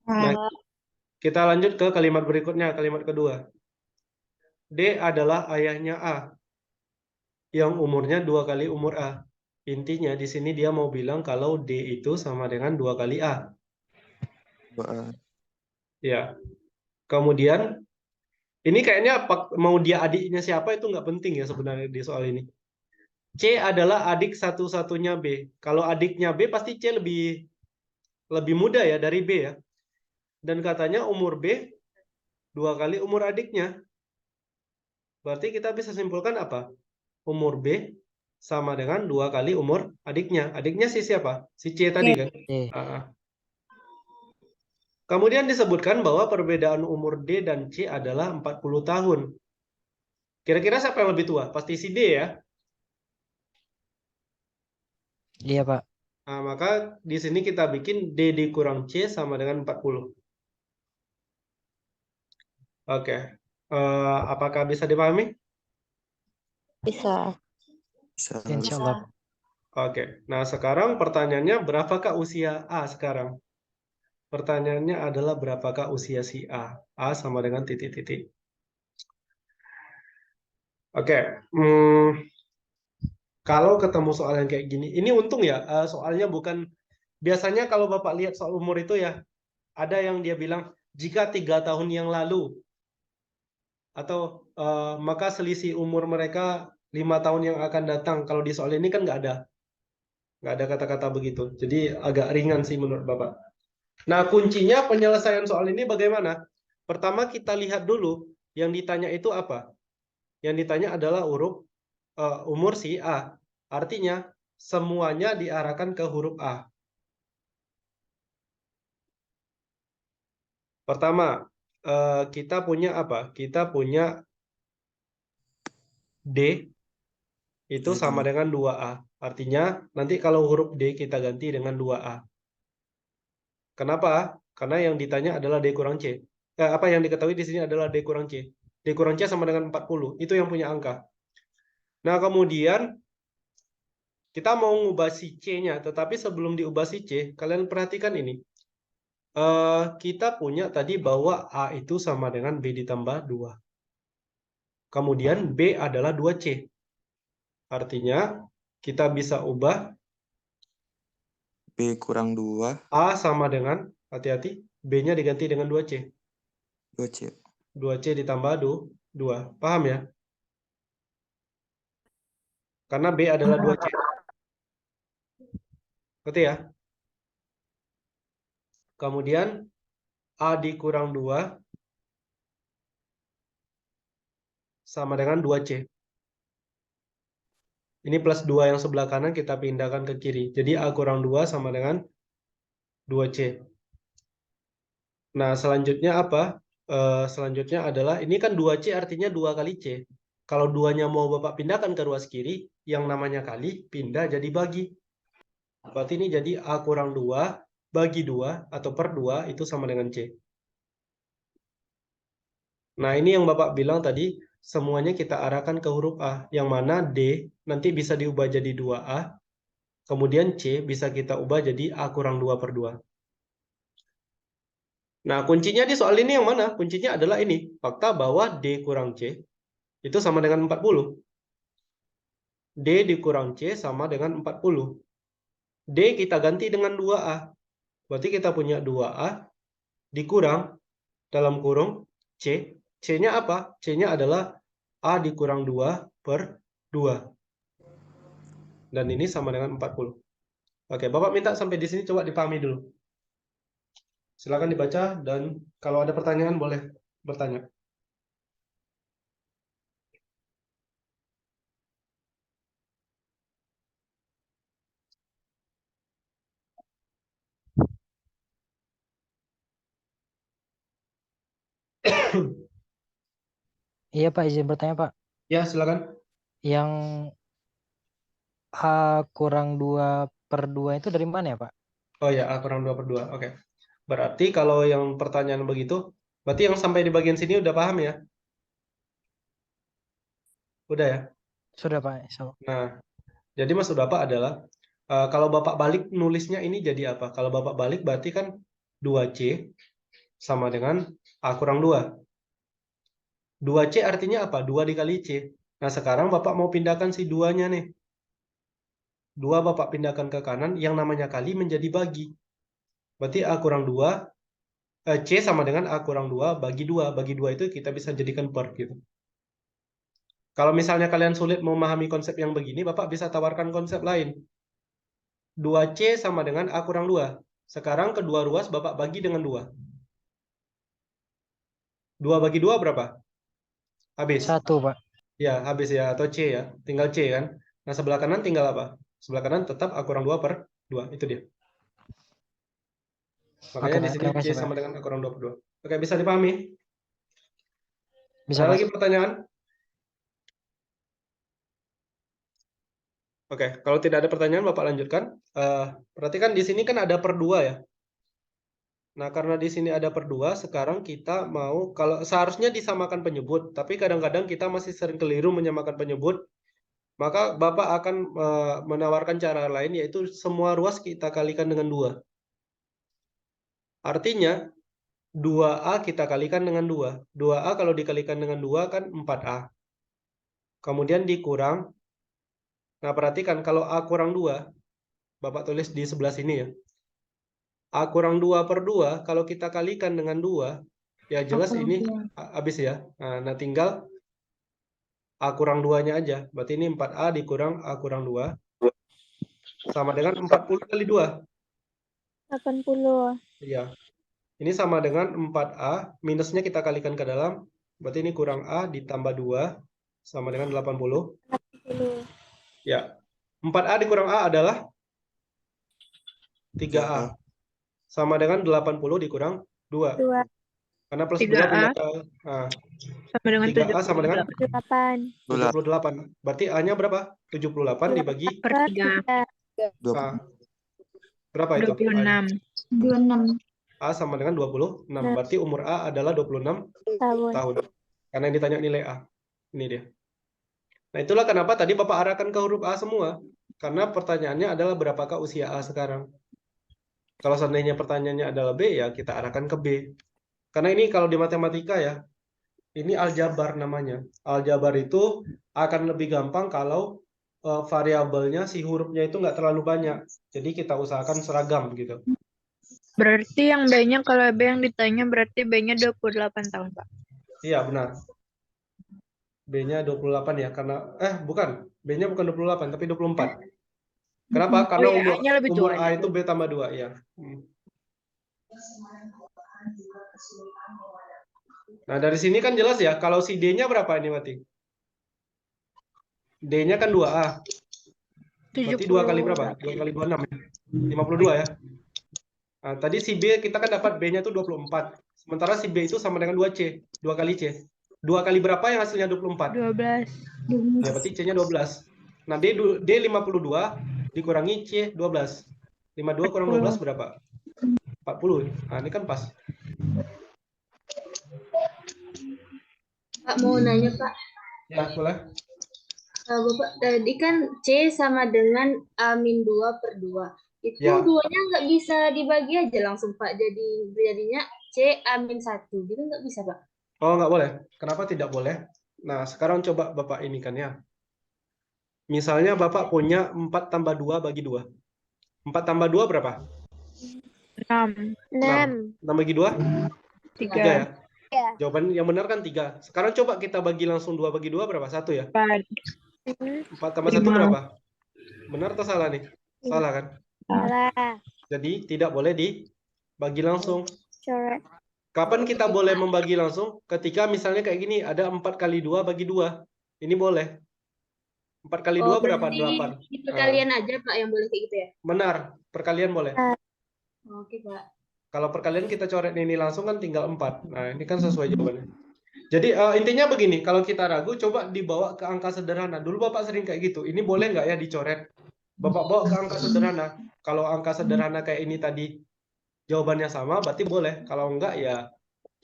Nah, kita lanjut ke kalimat berikutnya, kalimat kedua. D adalah ayahnya A, yang umurnya 2 kali umur A. Intinya di sini dia mau bilang kalau D itu sama dengan 2 kali A. Ya. Kemudian, ini kayaknya mau dia adiknya siapa itu nggak penting ya sebenarnya di soal ini. C adalah adik satu-satunya B. Kalau adiknya B pasti C lebih muda ya dari B ya. Dan katanya umur B 2 kali umur adiknya. Berarti kita bisa simpulkan apa? Umur B sama dengan 2 kali umur adiknya. Adiknya si siapa? Si C tadi kan? C. Kemudian disebutkan bahwa perbedaan umur D dan C adalah 40 tahun. Kira-kira siapa yang lebih tua? Pasti si D ya. Iya, Pak. Nah, maka di sini kita bikin D dikurang C sama dengan 40. Oke. Apakah bisa dipahami? Bisa. Insya Allah. Oke. Nah, sekarang pertanyaannya berapakah usia A sekarang? Pertanyaannya adalah berapakah usia si A? A sama dengan titik-titik. Oke. Kalau ketemu soal yang kayak gini, ini untung ya, soalnya bukan, biasanya kalau Bapak lihat soal umur itu ya, ada yang dia bilang, jika 3 tahun yang lalu, atau maka selisih umur mereka 5 tahun yang akan datang. Kalau di soal ini kan nggak ada kata-kata begitu. Jadi agak ringan sih menurut Bapak. Nah, kuncinya penyelesaian soal ini bagaimana? Pertama kita lihat dulu, yang ditanya itu apa? Yang ditanya adalah umur si A. Artinya, semuanya diarahkan ke huruf A. Pertama, kita punya apa? Kita punya D itu sama dengan 2A. Artinya, nanti kalau huruf D kita ganti dengan 2A. Kenapa? Karena yang ditanya adalah D kurang C. Apa yang diketahui di sini adalah D kurang C. D kurang C sama dengan 40. Itu yang punya angka. Nah, kemudian kita mau ngubah si C-nya. Tetapi sebelum diubah si C, kalian perhatikan ini. Kita punya tadi bahwa A itu sama dengan B ditambah 2. Kemudian B adalah 2C. Artinya, kita bisa ubah B kurang 2. A sama dengan, hati-hati, B-nya diganti dengan 2C. 2C. 2C ditambah 2. Paham ya? Karena B adalah 2C. Ngerti ya? Kemudian A dikurang 2 sama dengan 2C. Ini plus 2 yang sebelah kanan kita pindahkan ke kiri. Jadi A kurang 2 sama dengan 2C. Nah, selanjutnya apa? Selanjutnya adalah, ini kan 2C artinya 2 kali C. Kalau 2-nya mau Bapak pindahkan ke ruas kiri, yang namanya kali, pindah jadi bagi. Berarti ini jadi A kurang 2 bagi 2 atau per 2 itu sama dengan C. Nah, ini yang Bapak bilang tadi, semuanya kita arahkan ke huruf A, yang mana D nanti bisa diubah jadi 2A, kemudian C bisa kita ubah jadi A kurang 2 per 2. Nah, kuncinya di soal ini yang mana? Kuncinya adalah ini, fakta bahwa D kurang C itu sama dengan 40. D dikurang C sama dengan 40. D kita ganti dengan 2A. Berarti kita punya 2A dikurang dalam kurung C. C-nya apa? C-nya adalah A dikurang 2 per 2. Dan ini sama dengan 40. Oke, Bapak minta sampai di sini coba dipahami dulu. Silakan dibaca dan kalau ada pertanyaan boleh bertanya. Iya Pak, izin bertanya Pak. Ya, silakan. Yang A kurang 2/2 itu dari mana ya Pak? Oh ya, A kurang 2/2. Oke. Berarti kalau yang pertanyaan begitu, berarti yang sampai di bagian sini udah paham ya? Udah ya? Sudah Pak. So, Nah, jadi maksud Bapak adalah kalau Bapak balik nulisnya ini jadi apa? Kalau Bapak balik berarti kan 2C sama dengan A kurang 2. 2C artinya apa? 2 dikali C. Nah, sekarang Bapak mau pindahkan si 2-nya nih. 2 Bapak pindahkan ke kanan, yang namanya kali menjadi bagi. Berarti A kurang 2, C sama dengan A kurang 2 bagi 2. Bagi 2 itu kita bisa jadikan per gitu. Kalau misalnya kalian sulit memahami konsep yang begini, Bapak bisa tawarkan konsep lain. 2C sama dengan A kurang 2. Sekarang kedua ruas Bapak bagi dengan 2. 2 bagi 2 berapa? Habis. 1 Pak. Ya, habis ya, atau C ya. Tinggal C kan. Nah, sebelah kanan tinggal apa? Sebelah kanan tetap A kurang 2/2. Itu dia. Makanya Oke, di Pak. sini Terima C kasih Pak. sama dengan A kurang 2/2. Oke, bisa dipahami? Bisa Ada Pak. lagi pertanyaan? Oke, kalau tidak ada pertanyaan, Bapak lanjutkan. Perhatikan di sini kan ada per 2 ya. Nah, karena di sini ada per 2, sekarang kita mau, kalau seharusnya disamakan penyebut, tapi kadang-kadang kita masih sering keliru menyamakan penyebut, maka Bapak akan menawarkan cara lain, yaitu semua ruas kita kalikan dengan 2. Artinya, 2A kita kalikan dengan 2. 2A kalau dikalikan dengan 2 kan 4A. Kemudian dikurang. Nah, perhatikan kalau A kurang 2, Bapak tulis di sebelah sini ya. A kurang 2/2, kalau kita kalikan dengan 2, ya jelas ini habis ya. Nah, tinggal A kurang 2-nya aja. Berarti ini 4A dikurang A kurang 2. Sama dengan 40 kali 2. 80. Iya. Ini sama dengan 4A, minusnya kita kalikan ke dalam. Berarti ini kurang A ditambah 2, sama dengan 80. 80. Ya. 4A dikurang A adalah 3A. Sama dengan 80 dikurang 2. 2. Karena plus 2 3A. pindah ke Sama dengan 3A sama dengan 8. 78. Berarti A-nya berapa? 78 dibagi Per 3. A. Berapa itu? 26. 26 A sama dengan 26. Berarti umur A adalah 26 tahun. tahun. Karena yang ditanya nilai A. Ini dia. Nah, itulah kenapa tadi Bapak arahkan ke huruf A semua. Karena pertanyaannya adalah berapakah usia A sekarang. Kalau seandainya pertanyaannya adalah B, ya kita arahkan ke B. Karena ini kalau di matematika ya, ini aljabar namanya. Aljabar itu akan lebih gampang kalau variabelnya, si hurufnya itu nggak terlalu banyak. Jadi kita usahakan seragam gitu. Berarti yang B-nya, kalau B yang ditanya berarti B-nya 28 tahun, Pak. Iya, benar. B-nya 28 ya, karena bukan. B-nya bukan 28, tapi 24. Kenapa? Karena Oh iya, A-nya lebih umur tua. A itu B tambah 2, ya. Nah, dari sini kan jelas ya, kalau si D-nya berapa ini berarti? D-nya kan 2A. Berarti 2 kali berapa? 2 kali 26 ya? 52 ya. Nah, tadi si B kita kan dapat B-nya itu 24. Sementara si B itu sama dengan 2C. 2 kali C. 2 kali berapa yang hasilnya 24? 12. Ya, berarti C-nya 12. Nah, D 52 dikurangi C 12. 52 kurang 12 berapa? 40. Nah, ini kan pas. Pak mau nanya Pak. Ya, boleh. Bapak tadi kan C sama dengan A-2/2. Itu Ya. duanya nggak bisa dibagi aja langsung Pak. Jadinya C A-1 gitu nggak bisa Pak? Oh, nggak boleh. Kenapa tidak boleh? Nah, sekarang coba Bapak ini kan ya. Misalnya Bapak punya 4 tambah 2 bagi 2. 4 tambah 2 berapa? 6. 6. 6 bagi 2? 3 3. ya? Jawaban yang benar kan 3. Sekarang coba kita bagi langsung 2 bagi 2 berapa? 1 ya? 4. 4 tambah 1 berapa? Benar atau salah nih? Salah kan? Salah. Jadi tidak boleh dibagi langsung. Coret. Kapan kita boleh membagi langsung? Ketika misalnya kayak gini, ada 4 kali 2 bagi 2. Ini boleh. 4 kali 2 berapa? 8. Di perkalian aja Pak yang boleh kayak gitu ya? Benar, perkalian boleh. Oke Pak. Kalau perkalian kita coret ini langsung kan tinggal 4. Nah, ini kan sesuai jawabannya. Jadi intinya begini, kalau kita ragu coba dibawa ke angka sederhana. Dulu Bapak sering kayak gitu. Ini boleh nggak ya dicoret? Bapak bawa ke angka sederhana. Kalau angka sederhana kayak ini tadi jawabannya sama, berarti boleh. Kalau enggak ya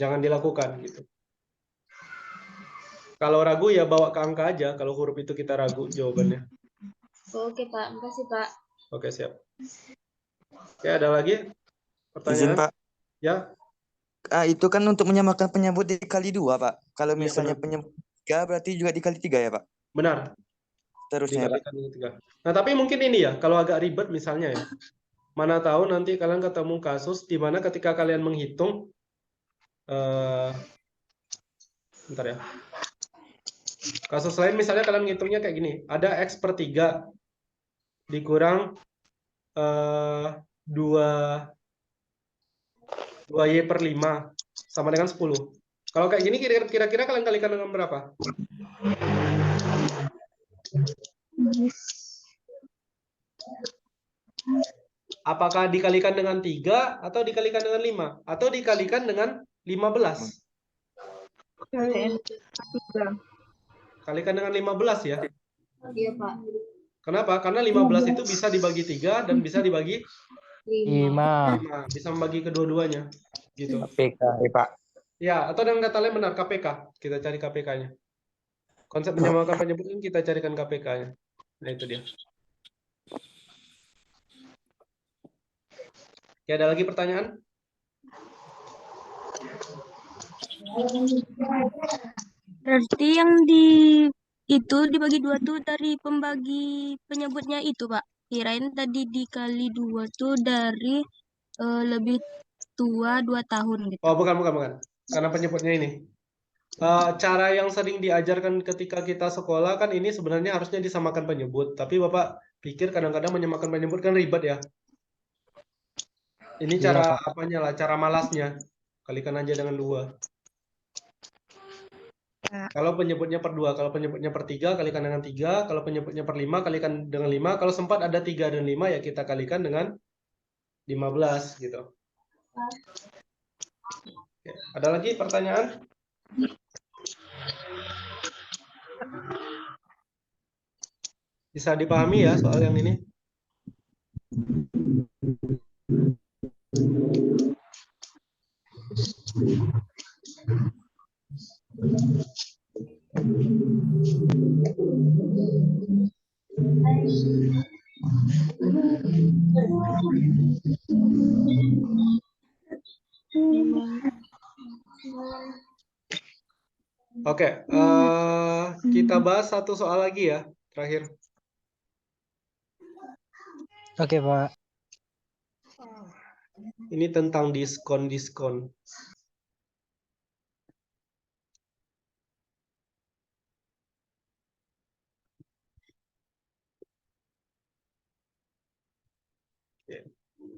jangan dilakukan gitu. Kalau ragu ya bawa ke angka aja. Kalau huruf itu kita ragu jawabannya. Oke Pak, makasih Pak. Oke, siap. Oke, ada lagi Izin pertanyaan? Pak. Ya, Itu kan untuk menyamakan penyebut dikali 2 Pak. Kalau Iya, misalnya benar. penyebut 3 berarti juga dikali 3 ya Pak. benar. Terusnya Pak. Dikalikan dengan 3. Nah, tapi mungkin ini ya, kalau agak ribet misalnya ya. Mana tahu nanti kalian ketemu kasus di mana ketika kalian menghitung bentar ya. Kasus lain misalnya kalian ngitungnya kayak gini, ada X per 3 dikurang 2Y per 5 sama dengan 10. Kalau kayak gini kira-kira kalian kalikan dengan berapa? Apakah dikalikan dengan 3 atau dikalikan dengan 5? Atau dikalikan dengan 15? Kalikan dengan 15 ya. Iya Pak. Kenapa? Karena 15 itu bisa dibagi 3 dan bisa dibagi 5. 5. Bisa membagi kedua-duanya. Gitu. PK, Pak. Ya, atau dengan kata lain benar, KPK. Kita cari KPK-nya. Konsep menyamakan penyebutan kita carikan KPK-nya. Nah, itu dia. Oke, ada lagi pertanyaan? Berarti yang itu dibagi 2 tuh dari pembagi penyebutnya itu, Pak. Kirain tadi dikali 2 tuh dari lebih tua 2 tahun gitu. Oh, bukan. Karena penyebutnya ini. Cara yang sering diajarkan ketika kita sekolah kan ini sebenarnya harusnya disamakan penyebut. Tapi Bapak pikir kadang-kadang menyamakan penyebut kan ribet ya. Ini Iya, cara Pak. apanya lah, cara malasnya. Kalikan aja dengan 2. Kalau penyebutnya per 2, kalau penyebutnya per 3 kalikan dengan 3, kalau penyebutnya per 5 kalikan dengan 5, kalau sempat ada 3 dan 5 ya kita kalikan dengan 15 gitu. Oke, ada lagi pertanyaan? Bisa dipahami ya soal yang ini? Oke, kita bahas satu soal lagi ya, terakhir. Oke, Pak. Ini tentang diskon-diskon.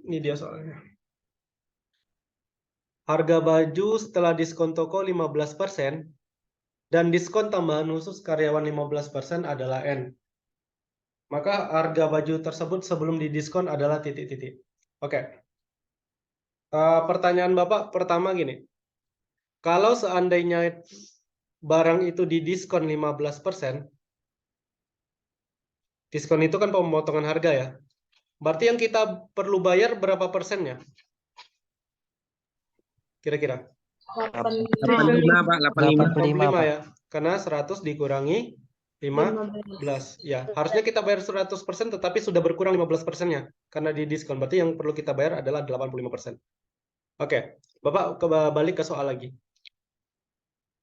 Ini dia soalnya. Harga baju setelah diskon toko 15% dan diskon tambahan khusus karyawan 15% adalah N. Maka harga baju tersebut sebelum didiskon adalah titik-titik. Oke. Pertanyaan Bapak pertama gini. Kalau seandainya barang itu didiskon 15%, diskon itu kan pemotongan harga ya. Berarti yang kita perlu bayar berapa persennya? Kira-kira? 85, Pak. 85. 85 ya. Karena 100 dikurangi 15. Ya, harusnya kita bayar 100% tetapi sudah berkurang 15%-nya. Karena di diskon. Berarti yang perlu kita bayar adalah 85%. Oke, Bapak balik ke soal lagi.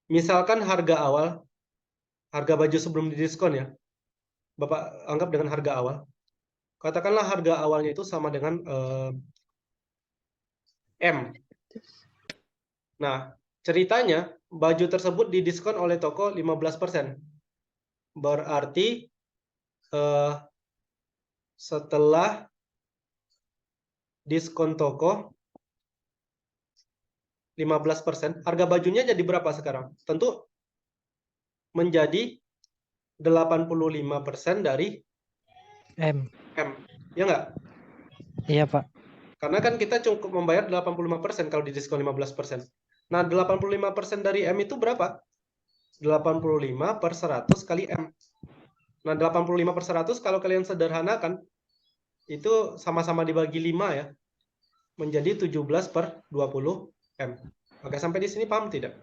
Misalkan harga awal, harga baju sebelum didiskon ya. Bapak anggap dengan harga awal. Katakanlah harga awalnya itu sama dengan M. Nah, ceritanya baju tersebut didiskon oleh toko 15%. Berarti setelah diskon toko 15%, harga bajunya jadi berapa sekarang? Tentu menjadi 85% dari M. Ya nggak? Iya, Pak. Karena kan kita cukup membayar 85% kalau didiskon 15%. Nah, 85% dari M itu berapa? 85/100 kali M. Nah, 85/100 kalau kalian sederhanakan, itu sama-sama dibagi 5 ya. Menjadi 17/20 M. Oke, sampai di sini paham tidak?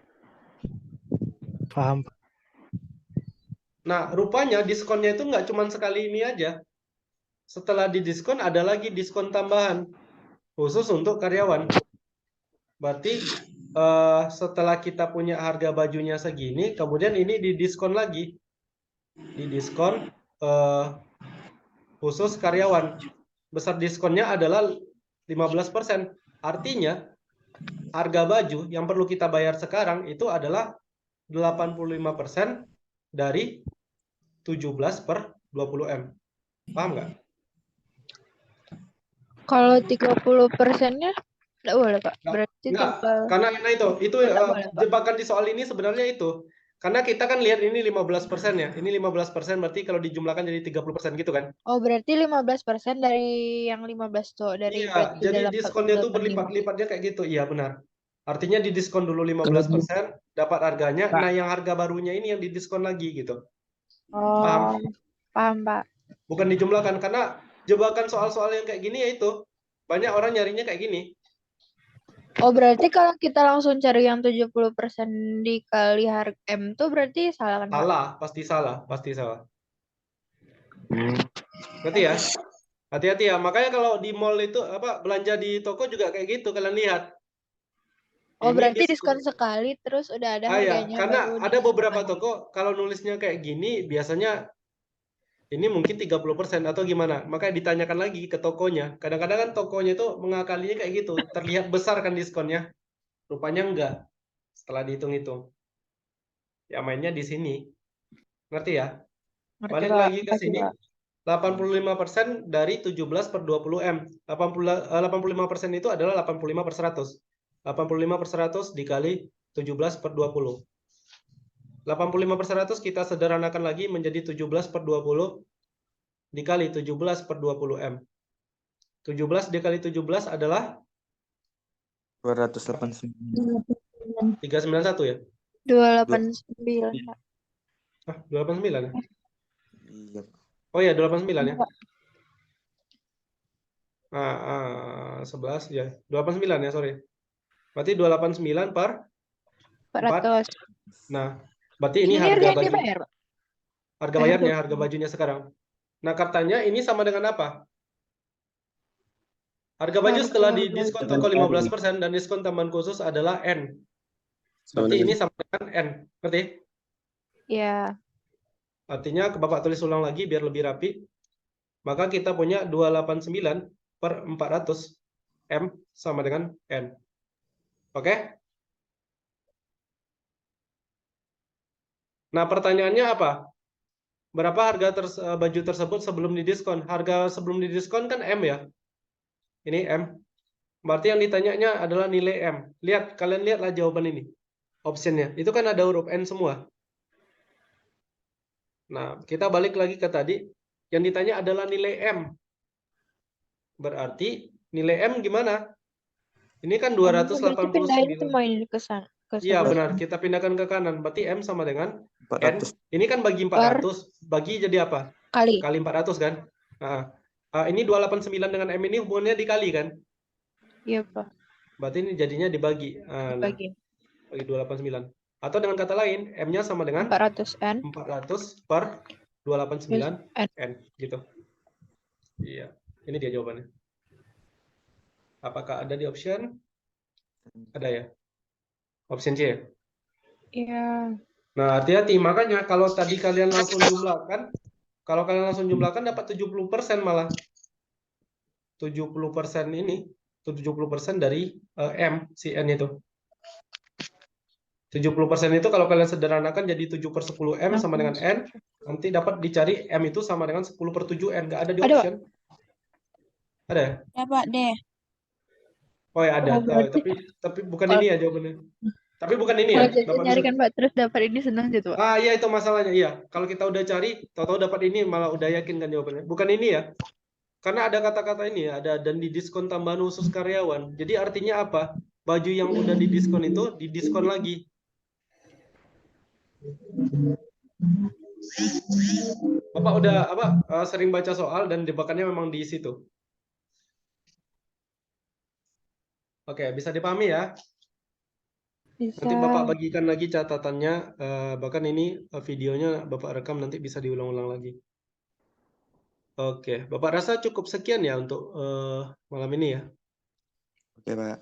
Paham. Nah, rupanya diskonnya itu nggak cuma sekali ini aja. Setelah didiskon, ada lagi diskon tambahan. Khusus untuk karyawan. Berarti setelah kita punya harga bajunya segini, kemudian ini didiskon lagi. Didiskon khusus karyawan. Besar diskonnya adalah 15%. Artinya, harga baju yang perlu kita bayar sekarang itu adalah 85% dari 17/20 M. Paham nggak? Kalau 30%-nya nggak boleh, Pak. Berarti Nggak, tinggal karena itu nggak boleh, Pak. jebakan di soal ini sebenarnya itu. Karena kita kan lihat ini 15% ya. Ini 15% berarti kalau dijumlahkan jadi 30% gitu kan? Oh, berarti 15% dari yang 15 tuh, dari Iya, berarti jadi dalam diskonnya tuh 85. berlipat-lipatnya kayak gitu. Iya, benar. Artinya didiskon dulu Kalau 15%, dapat harganya. Pak. Nah, yang harga barunya ini yang didiskon lagi gitu. Oh, Paham? paham, Pak. Bukan dijumlahkan. Karena jebakan soal-soal yang kayak gini ya itu. Banyak orang nyarinya kayak gini. Oh, berarti kalau kita langsung cari yang 70% dikali harga M tuh berarti salah kan, Pak? Salah, pasti salah, pasti salah. Ngerti ya? Hati-hati ya. Makanya kalau di mall itu belanja di toko juga kayak gitu, kalian lihat. Oh, Ini berarti diskon sekali terus udah ada ya, harganya karena baru ada diskon beberapa lagi. toko kalau nulisnya kayak gini biasanya ini mungkin 30% atau gimana. Makanya ditanyakan lagi ke tokonya. Kadang-kadang kan tokonya itu mengakalinya kayak gitu. Terlihat besar kan diskonnya. Rupanya enggak. Setelah dihitung-hitung. Ya mainnya di sini. Ngerti ya? Ngerti, Balik Pak. lagi ke Ngerti, sini. Pak. 85% dari 17/20 M. 85% itu adalah 85/100. 85/100 dikali 17/20. 85/100 kita sederhanakan lagi menjadi 17/20 dikali 17/20 M. 17 dikali 17 adalah 289. 391 ya? 289, Pak. 289 ya? Iya. Oh ya, 289 ya? Pak. 11 ya. 289 ya, sorry. Berarti 289 per 400. Nah, berarti ini Ini harga harga yang baju. dibayar, Pak. Harga bayarnya, harga bajunya sekarang. Nah, katanya ini sama dengan apa? Harga baju setelah didiskon toko 15% dan diskon tambahan khusus adalah N. Berarti ini sama dengan N. Ngerti? Iya. Artinya, Bapak tulis ulang lagi biar lebih rapi. Maka kita punya 289/400 M sama dengan N. Oke? Nah, pertanyaannya apa? Berapa harga baju tersebut sebelum didiskon? Harga sebelum didiskon kan M ya? Ini M. Berarti yang ditanyanya adalah nilai M. Lihat, kalian lihatlah jawaban ini. Optionnya. Itu kan ada huruf N semua. Nah, kita balik lagi ke tadi. Yang ditanya adalah nilai M. Berarti nilai M gimana? Ini kan Berarti pindahin 289. semua ini ke sana. Iya, benar. Kita pindahkan ke kanan. Berarti M sama dengan N. 400. Ini kan bagi 400. Bagi jadi apa? Kali. Kali 400 kan? Nah, ini 289 dengan M ini hubungannya dikali kan? Iya, Pak. Berarti ini jadinya dibagi. Nah, Bagi bagi 289. Atau dengan kata lain, M-nya sama dengan 400N. 400 per 289 N. N. Gitu. Iya. Ini dia jawabannya. Apakah ada di option? Ada ya? Option C ya? Iya. Nah, hati-hati. Makanya kalau tadi kalian langsung jumlahkan, kalau kalian langsung jumlahkan dapat 70% malah. 70% ini, 70% dari M, si N itu. 70% itu kalau kalian sederhanakan jadi 7/10 M sama dengan N. Nanti dapat dicari M itu sama dengan 10/7 N. Nggak ada di Ada, Pak. option. Ada ya? Ya, Pak, deh. Oh ya ada. Oh, berarti Tapi bukan ini ya jawabannya. Tapi bukan ini kalau ya. jadi Bapak nyari bisa- kan, Pak, terus dapat ini senang gitu, Pak. iya itu masalahnya. Iya. Kalau kita udah cari, tahu-tahu dapat ini malah udah yakin kan jawabannya. Bukan ini ya. Karena ada kata-kata ini ya, ada dan didiskon tambahan khusus karyawan. Jadi artinya apa? Baju yang udah didiskon itu didiskon lagi. Bapak udah sering baca soal dan jebakannya memang di situ. Oke, bisa dipahami ya? Nanti Bisa. Bapak bagikan lagi catatannya, bahkan ini videonya Bapak rekam nanti bisa diulang-ulang lagi. Oke, Bapak rasa cukup sekian ya untuk malam ini ya. Oke, Pak.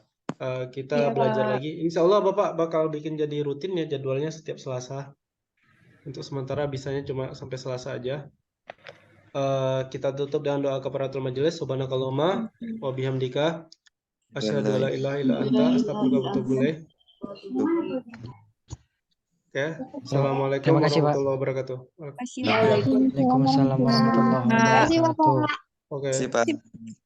Kita Iya, belajar Pak. lagi. Insya Allah Bapak bakal bikin jadi rutin ya jadwalnya setiap Selasa. Untuk sementara bisanya cuma sampai Selasa aja. Kita tutup dengan doa kafaratul majelis. Subhanakallahumma wa bihamdika asyhadu alla ilaha illa anta astaghfiruka wa atubu ilaik. Oke. Assalamualaikum Terima kasih, Pak. warahmatullahi wabarakatuh. Kasih. Waalaikumsalam warahmatullahi Terima kasih, wabarakatuh. Bapak. Oke. Terima kasih, Pak.